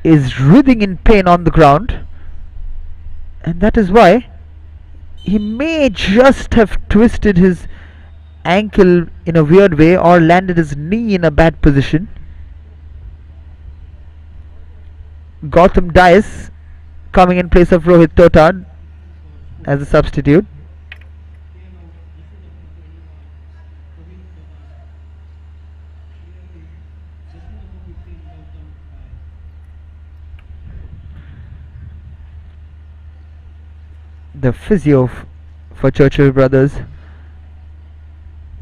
is writhing in pain on the ground, and that is why he may just have twisted his ankle in a weird way or landed his knee in a bad position. Gautam Dias coming in place of Rohit Totad as a substitute. The physio for Churchill Brothers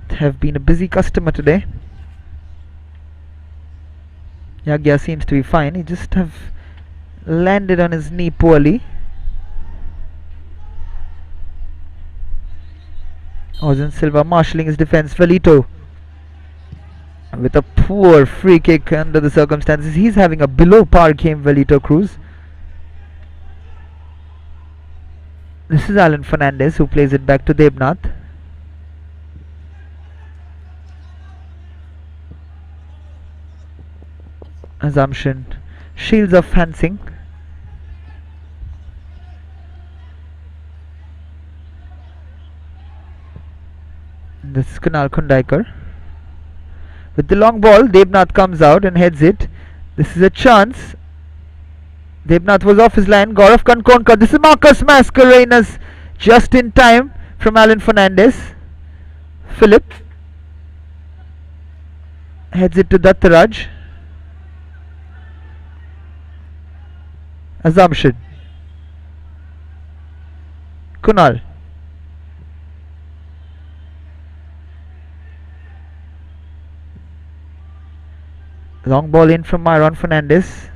have been a busy customer today. Yagya seems to be fine. He just have landed on his knee poorly. Ozen Silva marshalling his defense. Velito with a poor free kick under the circumstances. He's having a below par game, Velito Cruz. This is Alan Fernandez who plays it back to Debnath. Assumption. Shields of Hansing. This is Kunal Kundaikar. With the long ball, Debnath comes out and heads it. This is a chance. Debnath was off his line. Gaurav Kankonkar. This is Marcus Mascarenas just in time from Alan Fernandez. Philip heads it to Dattaraj. Assumption. Kunal. Long ball in from Myron Fernandez.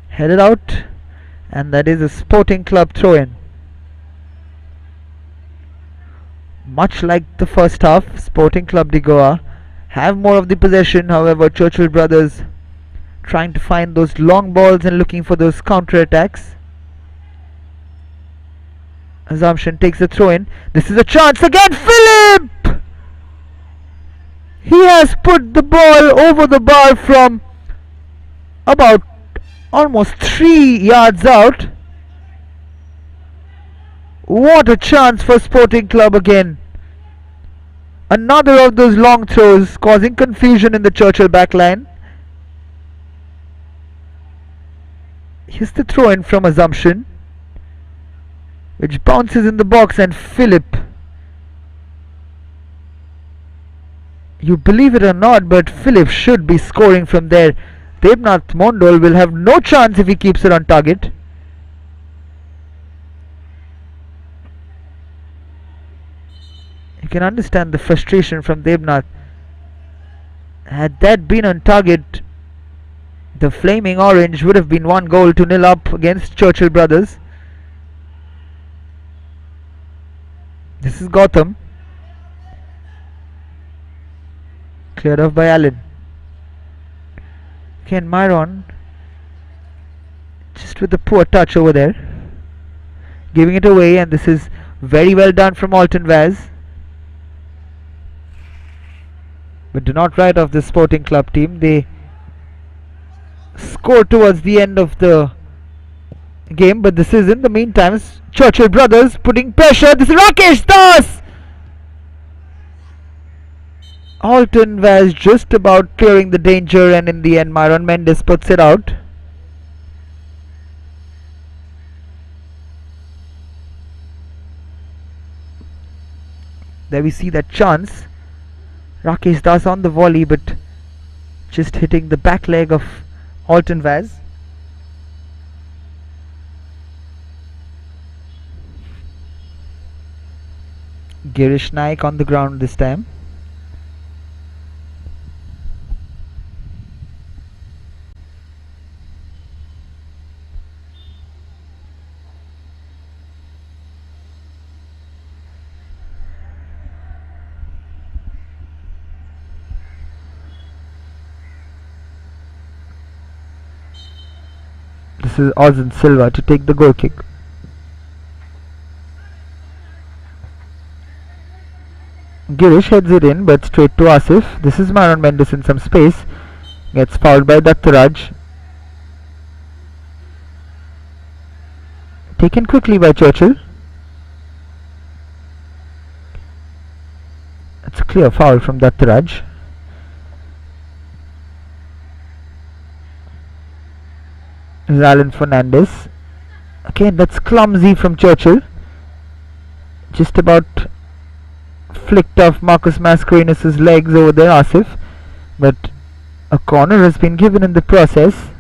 Headed out, and that is a Sporting Club throw-in. Much like the first half, Sporting Club de Goa have more of the possession. However, Churchill Brothers trying to find those long balls and looking for those counter-attacks. Assumption takes the throw-in. This is a chance again. Philip! He has put the ball over the bar from about almost 3 yards out. What a chance for Sporting Club again. Another of those long throws causing confusion in the Churchill backline. Here's the throw in from Assumption, which bounces in the box, and Philip, you believe it or not, but Philip should be scoring from there. Devnath Mondol will have no chance if he keeps it on target. You can understand the frustration from Devnath. Had that been on target, the Flaming Orange would have been 1-0 up against Churchill Brothers. This is Gotham. Cleared off by Allen. Again, Myron just with a poor touch over there, giving it away, and this is very well done from Alton Vaz. But do not write off the Sporting Club team. They score towards the end of the game, but this is in the meantime Churchill Brothers putting pressure. This is Rakesh Das. Alton Vaz just about clearing the danger, and in the end Myron Mendes puts it out. There we see that chance. Rakesh Das on the volley, but just hitting the back leg of Alton Vaz. Girish Naik on the ground this time. This is Ozan Silva to take the goal kick. Girish heads it in, but straight to Asif. This is Myron Mendes in some space. Gets fouled by Dattaraj. Taken quickly by Churchill. It's a clear foul from Dattaraj. This is Alan Fernandez. Again, that's clumsy from Churchill. Just about flicked off Marcus Mascarenhas' legs over there, Asif. But a corner has been given in the process.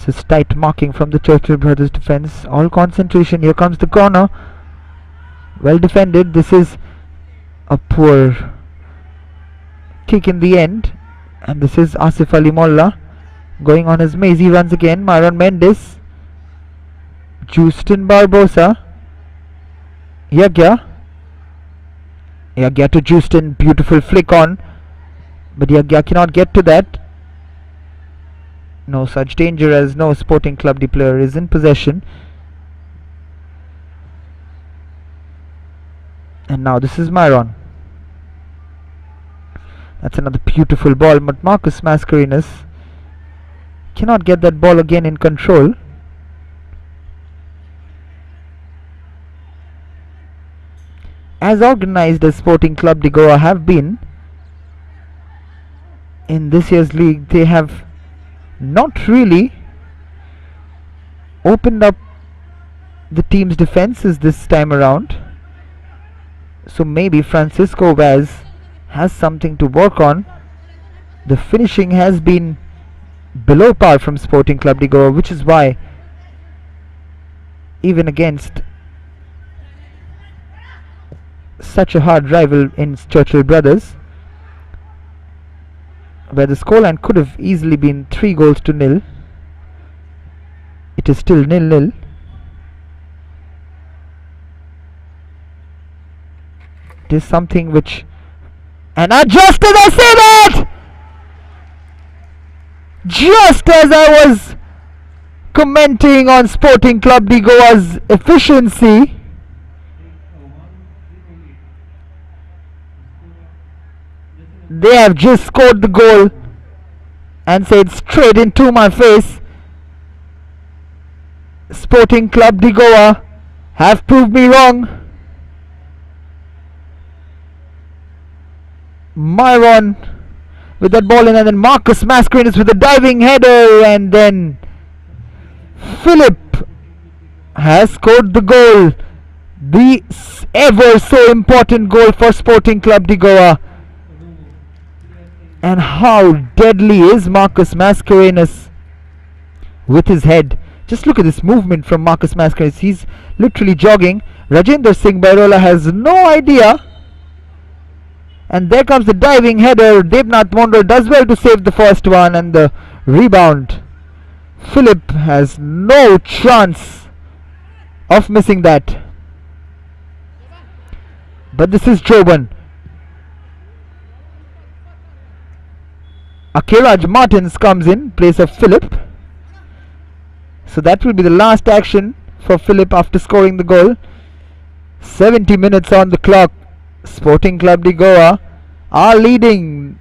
This is tight marking from the Churchill Brothers defense. All concentration. Here comes the corner. Well defended. This is a poor kick in the end. And this is Asif Ali Molla going on his maze. He runs again. Myron Mendes. Justin Barbosa. Yagya to Justin. Beautiful flick on. But Yagya cannot get to that. No such danger, as no Sporting Club de player is in possession. And now this is Myron. That's another beautiful ball, but Marcus Mascarenhas cannot get that ball again in control. As organized as Sporting Club de Goa have been in this year's league, they have not really opened up the team's defenses this time around. So maybe Francisco Vaz has something to work on. The finishing has been below par from Sporting Clube de Goa, which is why even against such a hard rival in Churchill Brothers, where the scoreline could have easily been 3-0, it is still 0-0. It is something which, and just as I say that, just as I was commenting on Sporting Clube de Goa's efficiency, they have just scored the goal and said straight into my face, Sporting Clube de Goa have proved me wrong. Myron with that ball in, and then Marcus Mascarenas with a diving header, and then Philip has scored the goal, the ever so important goal for Sporting Clube de Goa. And how deadly is Marcus Mascarenas with his head. Just look at this movement from Marcus Mascarenas. He's literally jogging. Rajendra Singh Bairola has no idea. And there comes the diving header. Debnath Mondal does well to save the first one, and the rebound. Philip has no chance of missing that. But this is Joban. Akiraj Martins comes in place of Philip. So that will be the last action for Philip after scoring the goal. 70 minutes on the clock. Sporting Clube de Goa are leading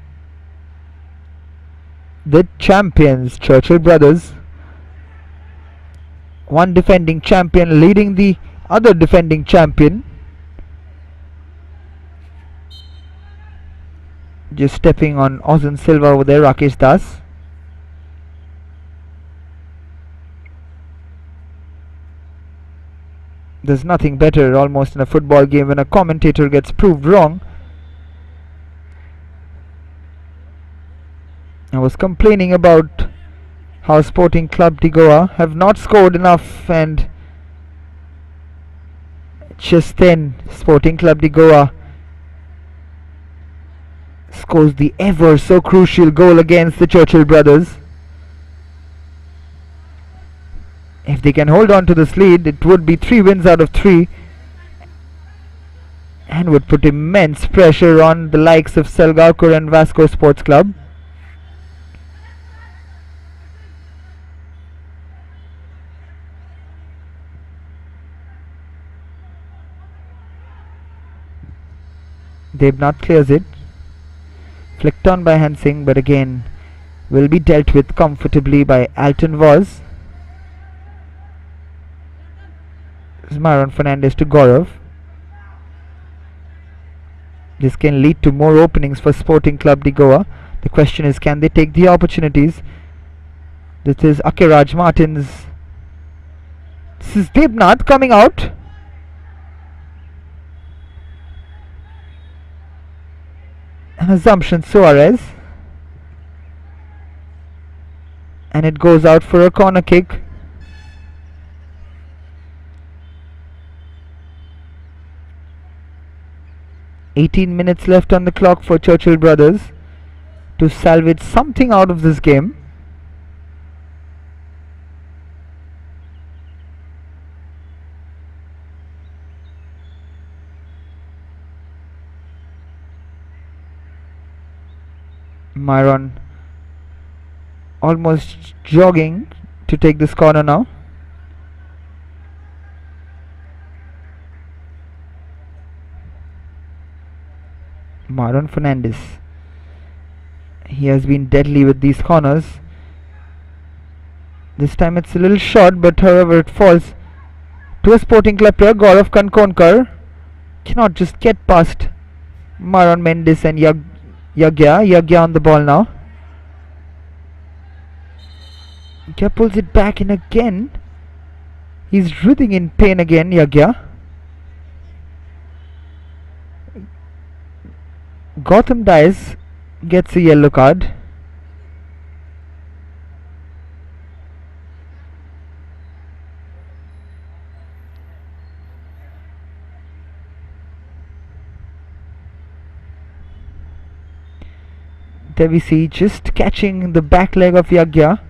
the champions, Churchill Brothers. One defending champion leading the other defending champion. Just stepping on Ozan Silva over there, Rakesh Das. There's nothing better almost in a football game when a commentator gets proved wrong. I was complaining about how Sporting Clube de Goa have not scored enough, and just then Sporting Clube de Goa scores the ever so crucial goal against the Churchill Brothers. If they can hold on to this lead, it would be 3 wins out of 3 and would put immense pressure on the likes of Selgaocar and Vasco Sports Club. Debnath clears it. Flicked on by Hansing, but again will be dealt with comfortably by Alton Voz. Myron Fernandez to Gaurav. This can lead to more openings for Sporting Clube de Goa. The question is, can they take the opportunities? This is Akiraj Martins. This is Debnath coming out. An assumption Suarez. And it goes out for a corner kick. "18 minutes left on the clock for Churchill Brothers to salvage something out of this game." Myron almost jogging to take this corner now. Myron Fernandez. He has been deadly with these corners. This time it's a little short, but however it falls to a Sporting Club player. Gaurav Kankonkar cannot just get past Myron Mendes and Yagya on the ball now. Yagya pulls it back in again. He's writhing in pain again, Yagya. Gotham Dice gets a yellow card. There we see just catching the back leg of Yagya.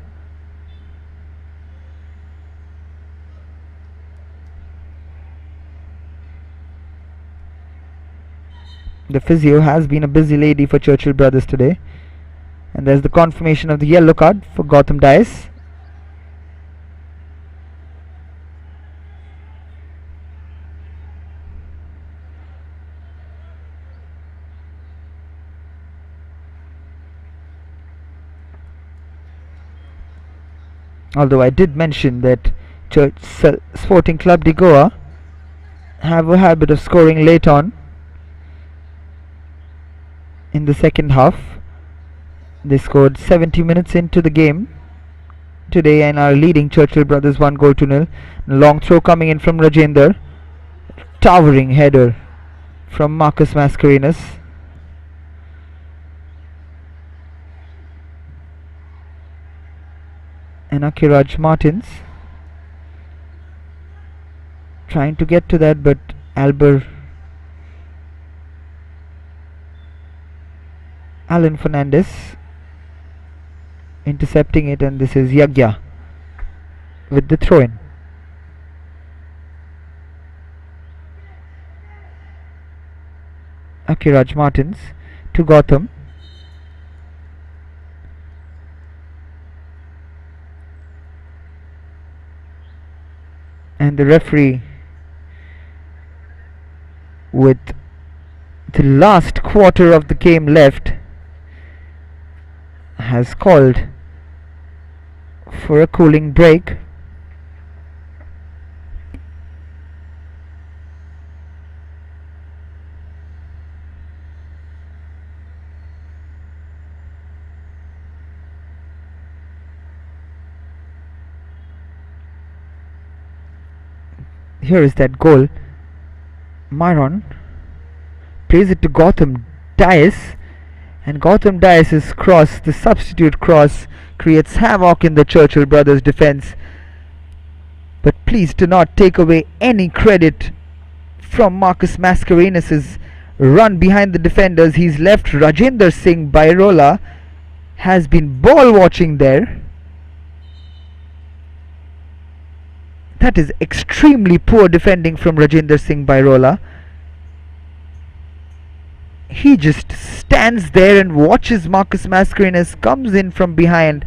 The physio has been a busy lady for Churchill Brothers today. And there's the confirmation of the yellow card for Gotham Dice. Although I did mention that Sporting Clube de Goa have a habit of scoring late on in the second half. They scored 70 minutes into the game today and are leading Churchill Brothers 1-0. Long throw coming in from Rajender. Towering header from Marcus Mascarenhas. And Akiraj Martins trying to get to that, but Alan Fernandez intercepting it, and this is Yagya with the throw-in. Akiraj Martins to Gotham. And the referee, with the last quarter of the game left, has called for a cooling break. Here is that goal. Myron plays it to Gotham Dice, and Gotham Dice's cross, the substitute cross, creates havoc in the Churchill Brothers defense. But please do not take away any credit from Marcus Mascarenhas' run behind the defenders. He's left Rajender Singh Bairola, has been ball watching there. That is extremely poor defending from Rajender Singh Bairola. He just stands there and watches Marcus Mascarenhas, comes in from behind,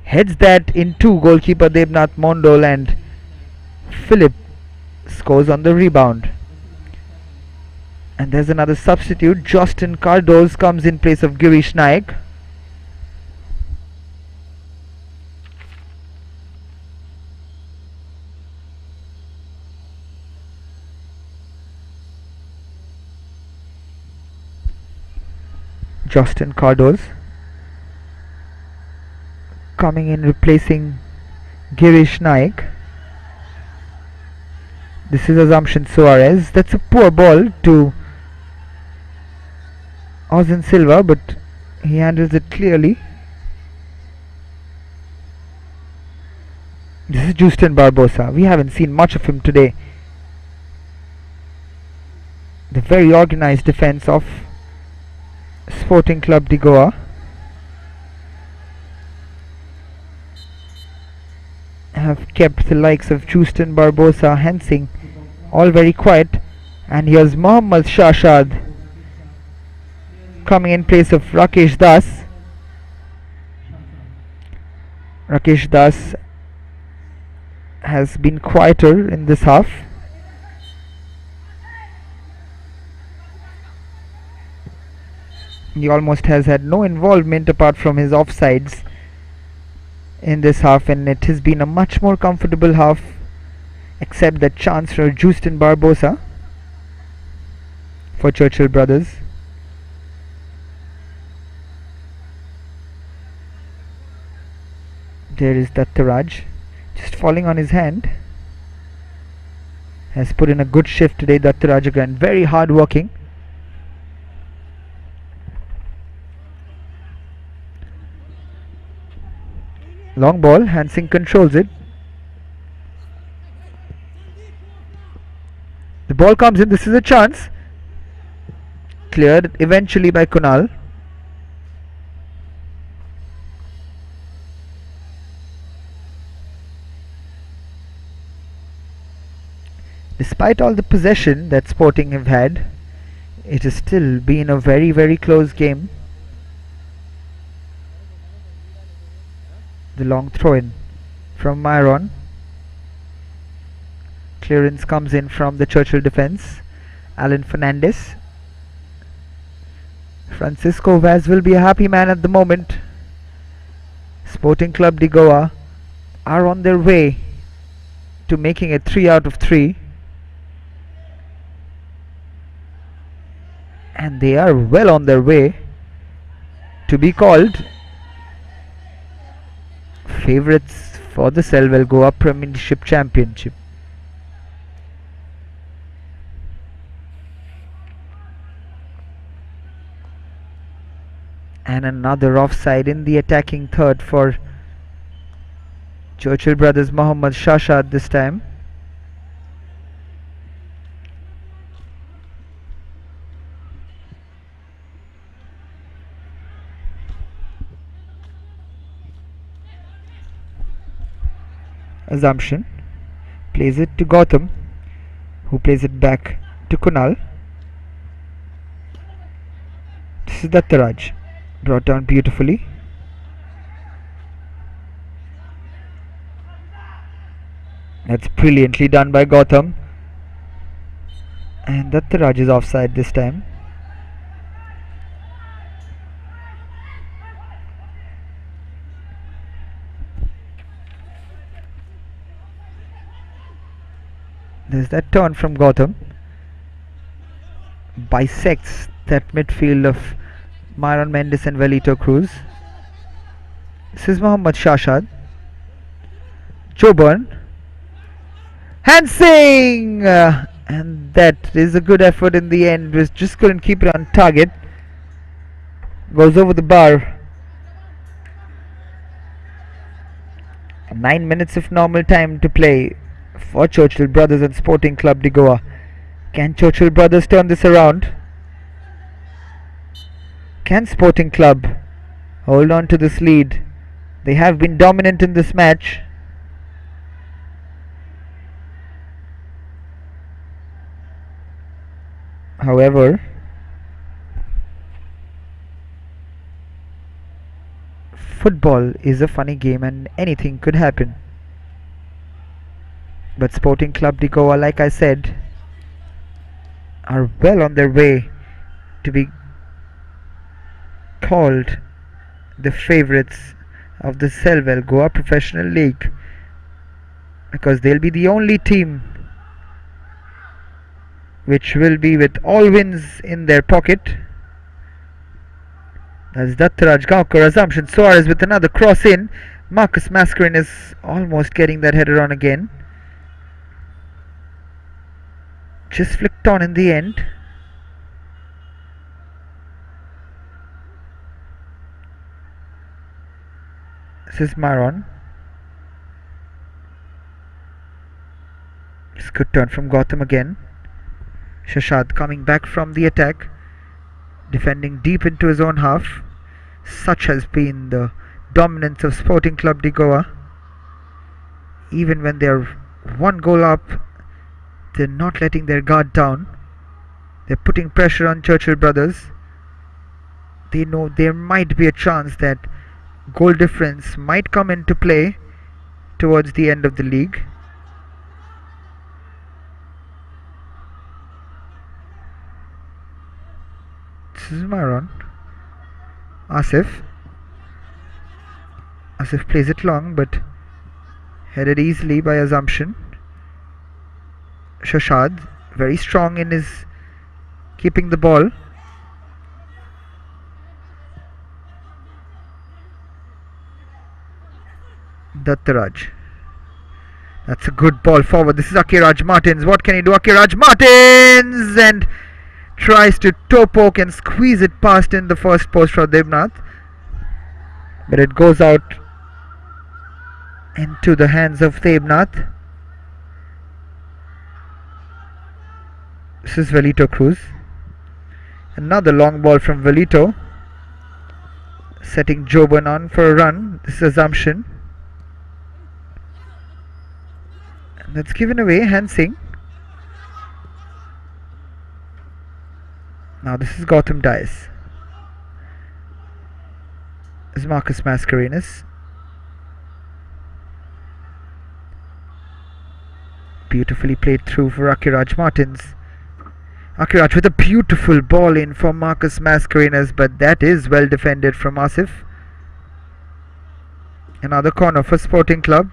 heads that into goalkeeper Debnath Mondol, and Philip scores on the rebound. And there's another substitute. Justin Cardoz comes in place of Girish Naik. Justin Cardoz coming in, replacing Girish Naik. This is Assumption Suarez. That's a poor ball to Ozan Silva, but he handles it clearly. This is Justin Barbosa. We haven't seen much of him today. The very organized defense of Sporting Clube de Goa have kept the likes of Justin Barbosa, Hensing all very quiet. And here's Mohammad Shashad coming in place of Rakesh Das. Rakesh Das has been quieter in this half. He almost has had no involvement apart from his offsides in this half, and it has been a much more comfortable half, except that chance for Justin Barbosa for Churchill Brothers. There is Dattaraj just falling on his hand. has put in a good shift today. Dattaraj again, very hard working. Long ball, Hansing controls it. The ball comes in, this is a chance. Cleared eventually by Kunal. Despite all the possession that Sporting have had, it has still been a very, very close game. The long throw in from Myron. Clearance comes in from the Churchill defence. Alan Fernandez. Francisco Vaz will be a happy man at the moment. Sporting Clube de Goa are on their way to making it 3 out of 3. And they are well on their way to be called favourites for the Selvel Goa Premiership Championship. And another offside in the attacking third for Churchill Brothers Mohammad Shashad this time. Assumption plays it to Gautam, who plays it back to Kunal. This is Dattaraj, brought down beautifully. That's brilliantly done by Gautam. And Dattaraj is offside this time. There's that turn from Gautam. Bisects that midfield of Myron Mendes and Velito Cruz. This is Mohammad Shashad. Joburn. Hansing! And that is a good effort in the end. Just couldn't keep it on target. Goes over the bar. 9 minutes of normal time to play for Churchill Brothers and Sporting Clube de Goa. Can Churchill Brothers turn this around? Can Sporting Club hold on to this lead? They have been dominant in this match. However, football is a funny game and anything could happen. But Sporting Clube de Goa, like I said, are well on their way to be called the favourites of the Selvel Goa Professional League, because they'll be the only team which will be with all wins in their pocket. That's Dattaraj, Gaukar, Assumption, Suarez with another cross in. Marcus Mascarin is almost getting that header on again. Just flicked on in the end. This is Myron. It's a good turn from Gautam again. Shashad coming back from the attack, defending deep into his own half. Such has been the dominance of Sporting Clube de Goa. Even when they're 1 goal up, they're not letting their guard down. They're putting pressure on Churchill Brothers. They know there might be a chance that goal difference might come into play towards the end of the league. This is Myron. Asif plays it long, but headed easily by Assumption. Shashad, very strong in his keeping the ball. Dattaraj That's a good ball forward. This is Akiraj Martins. What can he do? Akiraj Martins and tries to toe poke and squeeze it past in the first post for Devnath, but it goes out into the hands of Devnath. This is Velito Cruz. Another long ball from Velito, setting Joban on for a run. This is Assumption. And that's given away. Hansing. Now this is Gautam Dias. This is Marcus Mascarenhas. Beautifully played through for Akiraj Martins. Akiraj with a beautiful ball in for Marcus Mascarenhas, but that is well defended from Asif. Another corner for Sporting Club.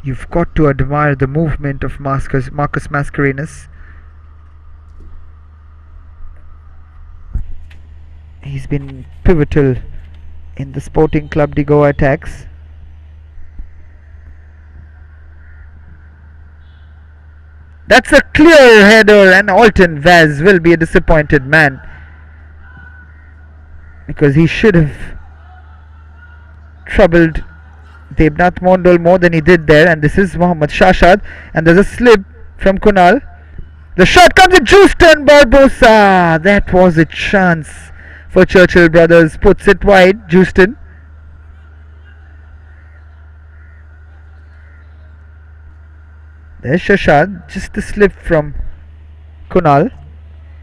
You've got to admire the movement of Marcus Mascarenhas. He's been pivotal in the Sporting Clube de Goa attacks. That's a clear header, and Alton Vaz will be a disappointed man, because he should have troubled Devnath Mondal more than he did there. And this is Mohammad Shashad, and there's a slip from Kunal. The shot comes in. Justin Barbosa. That was a chance for Churchill Brothers. Puts it wide. Justin. There's Shashad, just a slip from Kunal.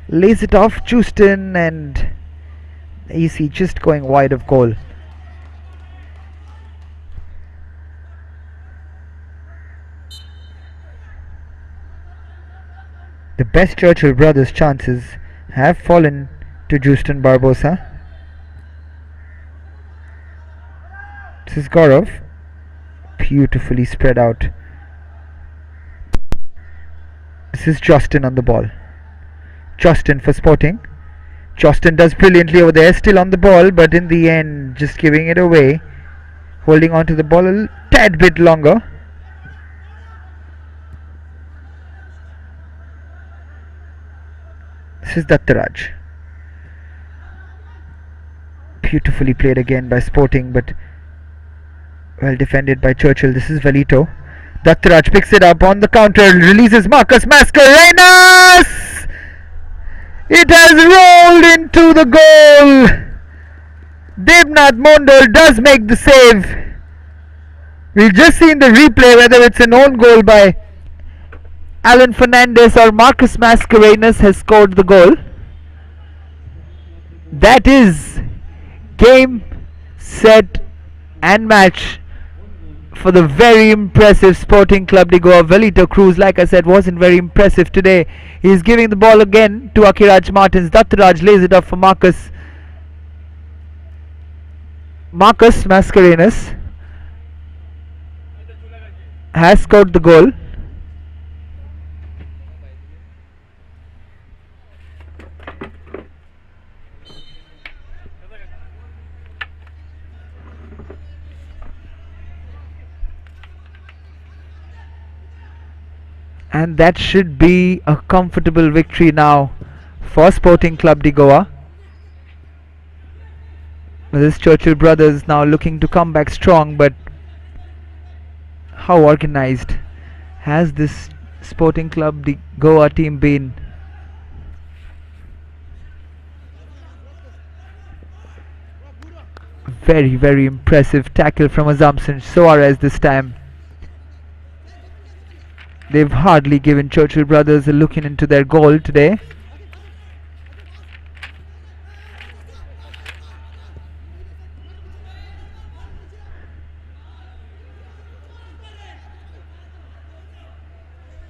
Lays it off Justin, and you see just going wide of goal. The best Churchill Brothers chances have fallen to Justin Barbosa. This is Gaurav. Beautifully spread out. This is Justin on the ball. Justin for Sporting. Justin does brilliantly over there, still on the ball, but in the end just giving it away. Holding on to the ball a tad bit longer. This is Dattaraj. Beautifully played again by Sporting, but well defended by Churchill. This is Velito. Dattaraj picks it up on the counter, releases Marcus Mascarenhas. It has rolled into the goal. Devnath Mondal does make the save. We've just seen the replay, whether it's an own goal by Alan Fernandez or Marcus Mascarenhas has scored the goal. That is game, set and match for the very impressive Sporting Clube de Goa. Velito Cruz, like I said, wasn't very impressive today. He's giving the ball again to Akiraj Martins. Dattaraj lays it off for Marcus Mascarenhas has scored the goal. And that should be a comfortable victory now for Sporting Clube de Goa. This Churchill Brothers now looking to come back strong, but how organized has this Sporting Clube de Goa team been? Very, very impressive tackle from Assumption Soares this time. They've hardly given Churchill Brothers a look into their goal today.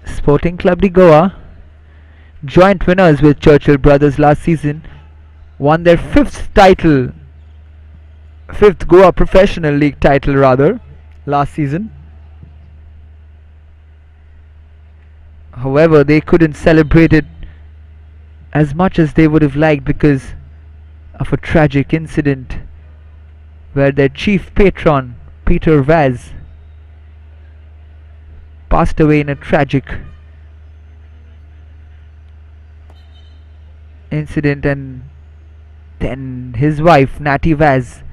Sporting Clube de Goa, joint winners with Churchill Brothers last season, won their fifth Goa Professional League title rather, last season. However, they couldn't celebrate it as much as they would have liked because of a tragic incident where their chief patron, Peter Vaz, passed away in a tragic incident, and then his wife, Natty Vaz,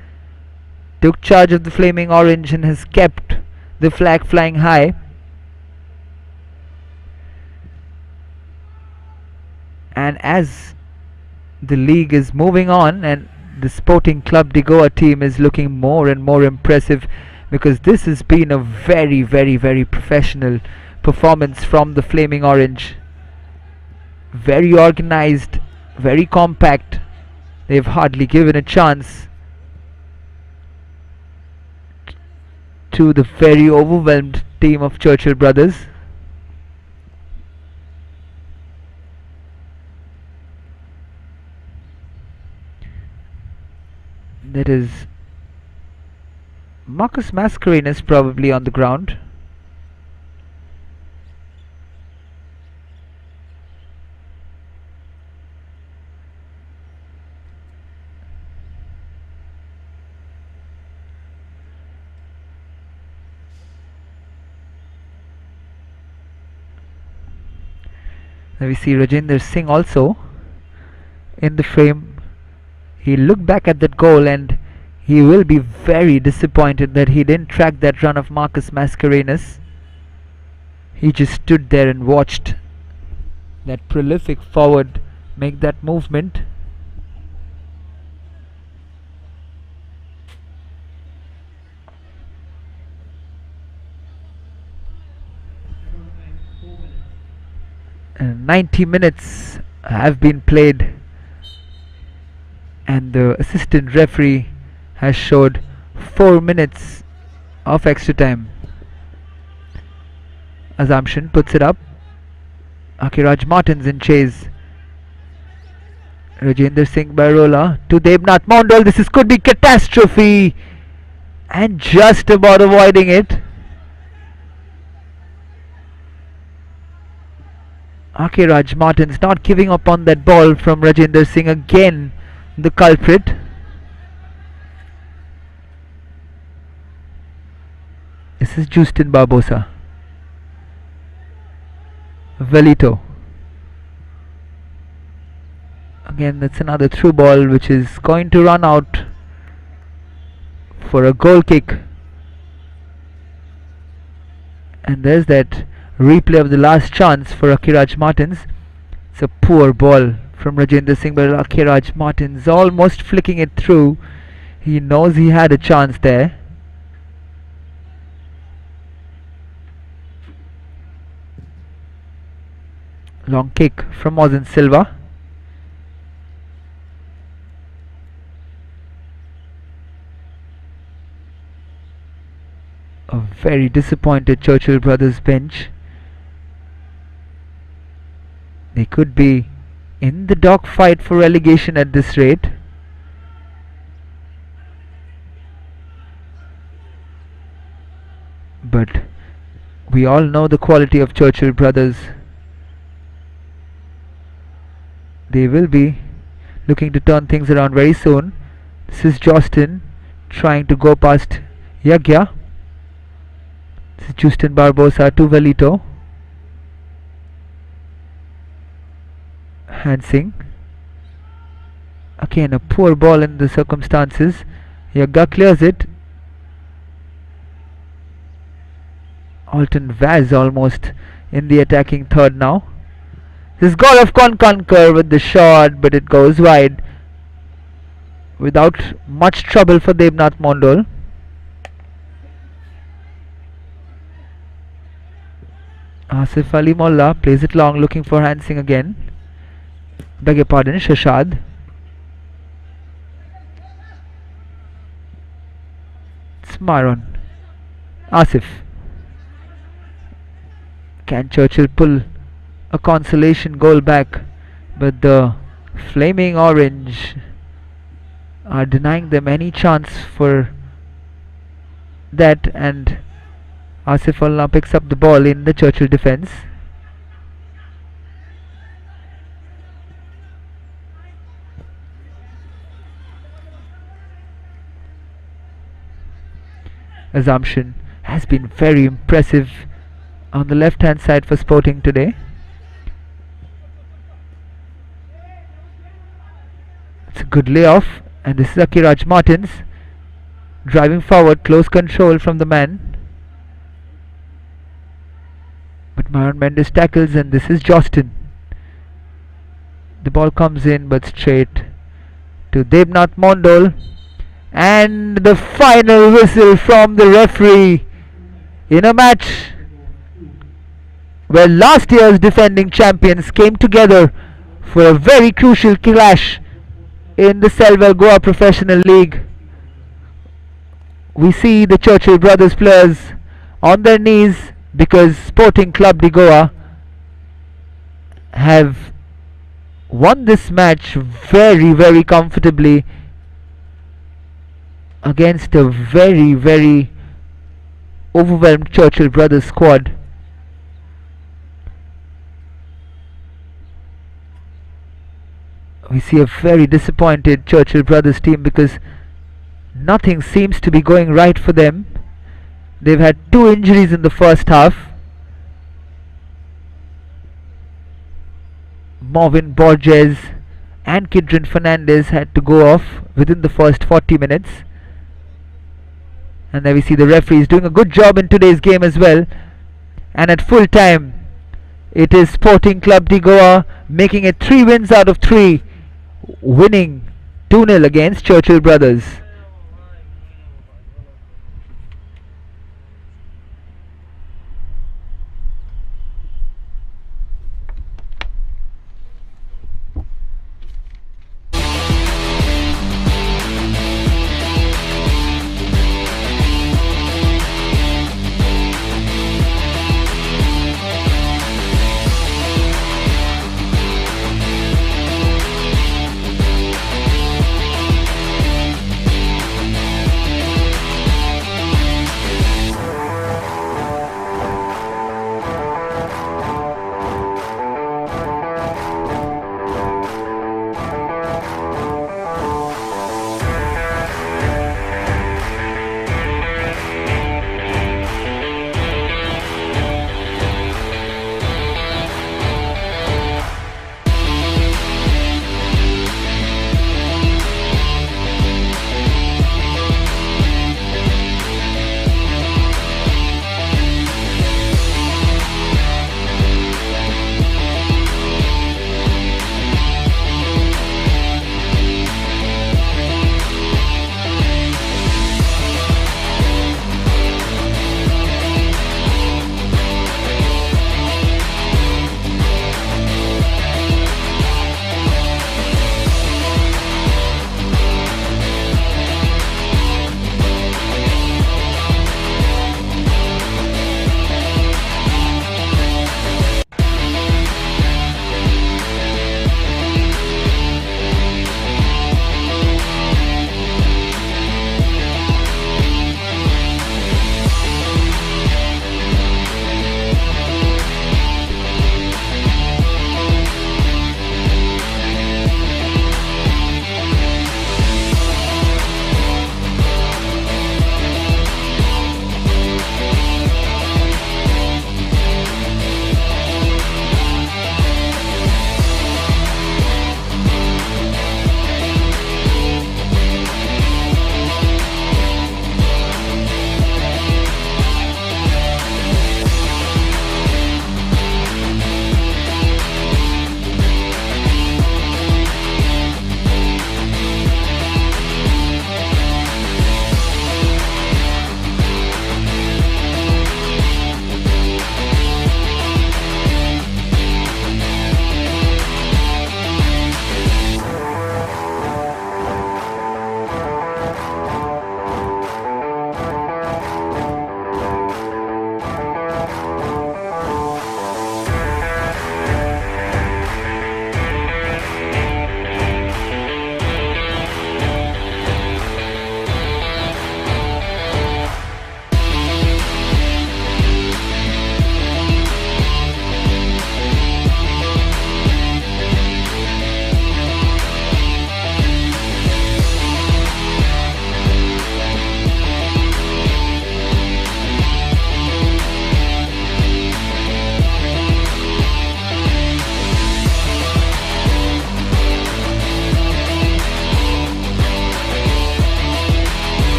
took charge of the Flaming Orange and has kept the flag flying high. And as the league is moving on and the Sporting Clube de Goa team is looking more and more impressive, because this has been a very, very, very professional performance from the Flaming Orange. Very organized, very compact. They've hardly given a chance to the very overwhelmed team of Churchill Brothers. That is Marcus Mascarenhas probably on the ground. Now we see Rajendra Singh also in the frame. He looked back at that goal and he will be very disappointed that he didn't track that run of Marcus Mascarenhas. He just stood there and watched that prolific forward make that movement. And 90 minutes have been played, and the assistant referee has showed 4 minutes of extra time. Assumption puts it up. Akiraj Martins in chase. Rajendra Singh Barola to Devnath Mondal. This could be catastrophe, and just about avoiding it. Akiraj Martins not giving up on that ball from Rajendra Singh, again the culprit. This is Justin Barbosa. Velito. Again, that's another through ball which is going to run out for a goal kick. And there's that replay of the last chance for Akiraj Martins. It's a poor ball from Rajendra Singh, but Akiraj Martins almost flicking it through. He knows he had a chance there. Long kick from Mosin Silva. A very disappointed Churchill Brothers bench. They could be in the dogfight for relegation at this rate. But we all know the quality of Churchill Brothers. They will be looking to turn things around very soon. This is Jostin trying to go past Yagya. This is Justin Barbosa to Velito. Hansing. Again, a poor ball in the circumstances. Yagya clears it. Alton Vaz almost in the attacking third now. This Gaurav Konkankar with the shot, but it goes wide without much trouble for Devnath Mondal. Asif Ali Molla plays it long, looking for Hansing again. Beg your pardon, Shashad. It's Myron. Asif. Can Churchill pull a consolation goal back? But the Flaming Orange are denying them any chance for that, and Asif Allah picks up the ball in the Churchill defence. assumption has been very impressive on the left hand side for Sporting today. It's a good layoff, and this is Akiraj Martins driving forward, close control from the man. But Myron Mendes tackles, and this is Jostin. The ball comes in but straight to Devnath Mondol, and the final whistle from the referee in a match where last year's defending champions came together for a very crucial clash in the Selvel Goa Professional League. We see the Churchill Brothers players on their knees because Sporting Clube de Goa have won this match very comfortably against a very overwhelmed Churchill Brothers squad. We see a very disappointed Churchill Brothers team because nothing seems to be going right for them. They've had 2 injuries in the first half. Marvin Borges and Kidron Fernandez had to go off within the first 40 minutes. And there we see the referees doing a good job in today's game as well. And at full time, it is Sporting Clube de Goa making it 3 wins out of 3, winning 2-0 against Churchill Brothers.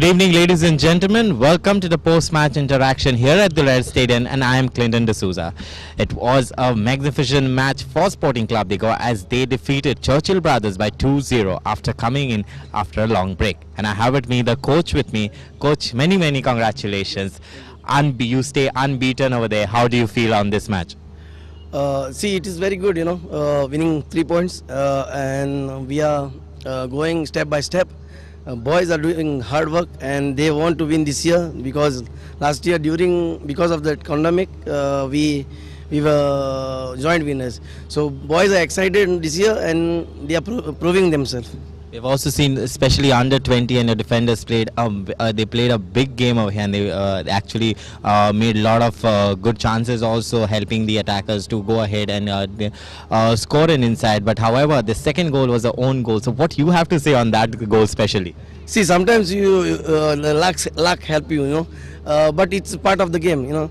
Good evening, ladies and gentlemen. Welcome to the post-match interaction here at Duler Stadium, and I am Clinton D'Souza. It was a magnificent match for Sporting Clube de Goa as they defeated Churchill Brothers by 2-0 after coming in after a long break. And I have with me the coach with me. Coach, many congratulations. You stay unbeaten over there. How do you feel on this match? See, it is very good, winning 3 points, and we are going step by step. Boys are doing hard work and they want to win this year because last year because of the pandemic we were joint winners. So boys are excited this year and they are proving themselves. We've also seen, especially under 20, and the defenders played. They played a big game over here, and they actually made a lot of good chances, also helping the attackers to go ahead and score an inside. But however, the second goal was a own goal. So, what you have to say on that goal, especially? See, sometimes luck help you, but it's part of the game,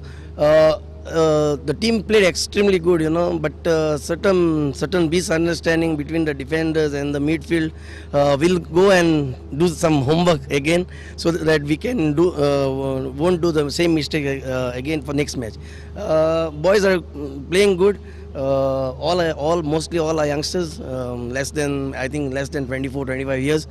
the team played extremely good, but certain misunderstanding between the defenders and the midfield. We'll go and do some homework again so that we can won't do the same mistake again for next match. Boys are playing good. Mostly all are youngsters, less than 24-25 years.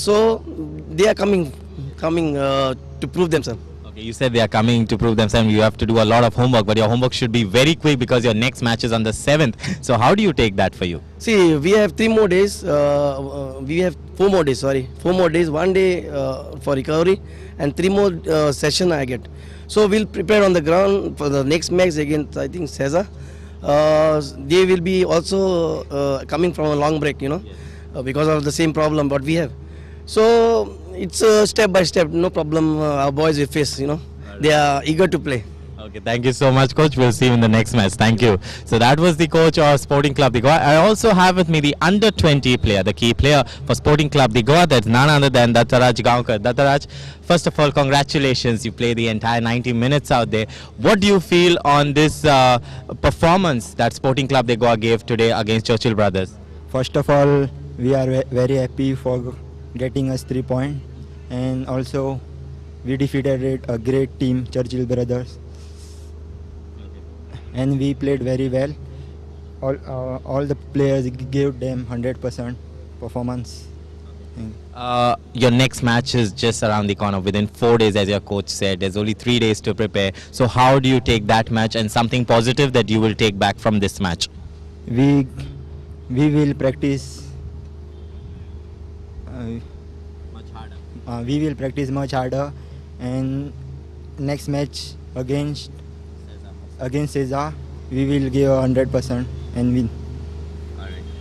So they are coming to prove themselves. You said they are coming to prove themselves. You have to do a lot of homework, but your homework should be very quick because your next match is on the 7th. So how do you take that for you? See, we have 3 more days. We have 4 more days. 4 more days. 1 day for recovery and 3 more session I get. So we'll prepare on the ground for the next match against, I think, Cesar. They will be also coming from a long break, because of the same problem what we have. So it's step by step, no problem. Our boys will face, they are eager to play. Okay, thank you so much, coach. We'll see you in the next match. Thank you. So that was the coach of Sporting Clube de Goa. I also have with me the under 20 player, the key player for Sporting Clube de Goa. That's none other than Dattaraj Gaonkar. Dattaraj, first of all, congratulations. You played the entire 90 minutes out there. What do you feel on this performance that Sporting Clube de Goa gave today against Churchill Brothers? First of all, we are very happy for getting us 3 points, and also we defeated a great team, Churchill Brothers, and we played very well. All the players gave them 100% performance. Your next match is just around the corner within 4 days, as your coach said. There's only 3 days to prepare. So how do you take that match and something positive that you will take back from this match? We will practice. We will practice much harder, and next match against Cesar, we will give 100% and win.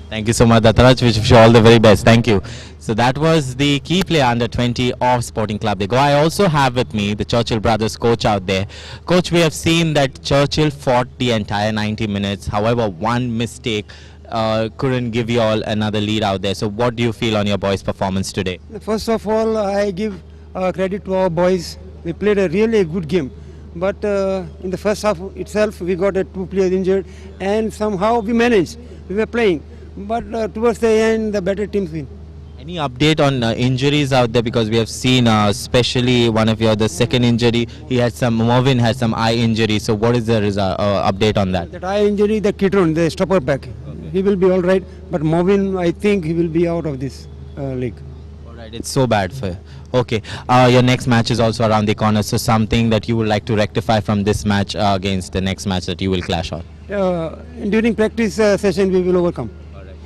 Thank you so much, Dattaraj. Wish you all the very best. Thank you. So that was the key player under 20 of Sporting Clube de Goa. I also have with me the Churchill Brothers coach out there. Coach, we have seen that Churchill fought the entire 90 minutes. However, one mistake couldn't give you all another lead out there. So what do you feel on your boys' performance today? First of all, I give credit to our boys. We played a really good game. But in the first half itself, we got 2 players injured, and somehow we managed. We were playing. But towards the end, the better teams win. Any update on injuries out there? Because we have seen, especially one of the second injury, Movin had some eye injury. So what is the update on that? That eye injury, the Kitron, the stopper back. Okay. He will be all right. But Movin, I think he will be out of this league. All right, it's so bad for you. Okay, your next match is also around the corner. So something that you would like to rectify from this match against the next match that you will clash on? During practice session, we will overcome.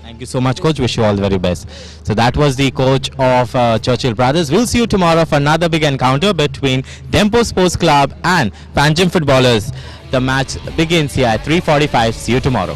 Thank you so much, coach. Wish you all the very best. So that was the coach of Churchill Brothers. We'll see you tomorrow for another big encounter between Dempo Sports Club and Panjim Footballers. The match begins here at 3:45. See you tomorrow.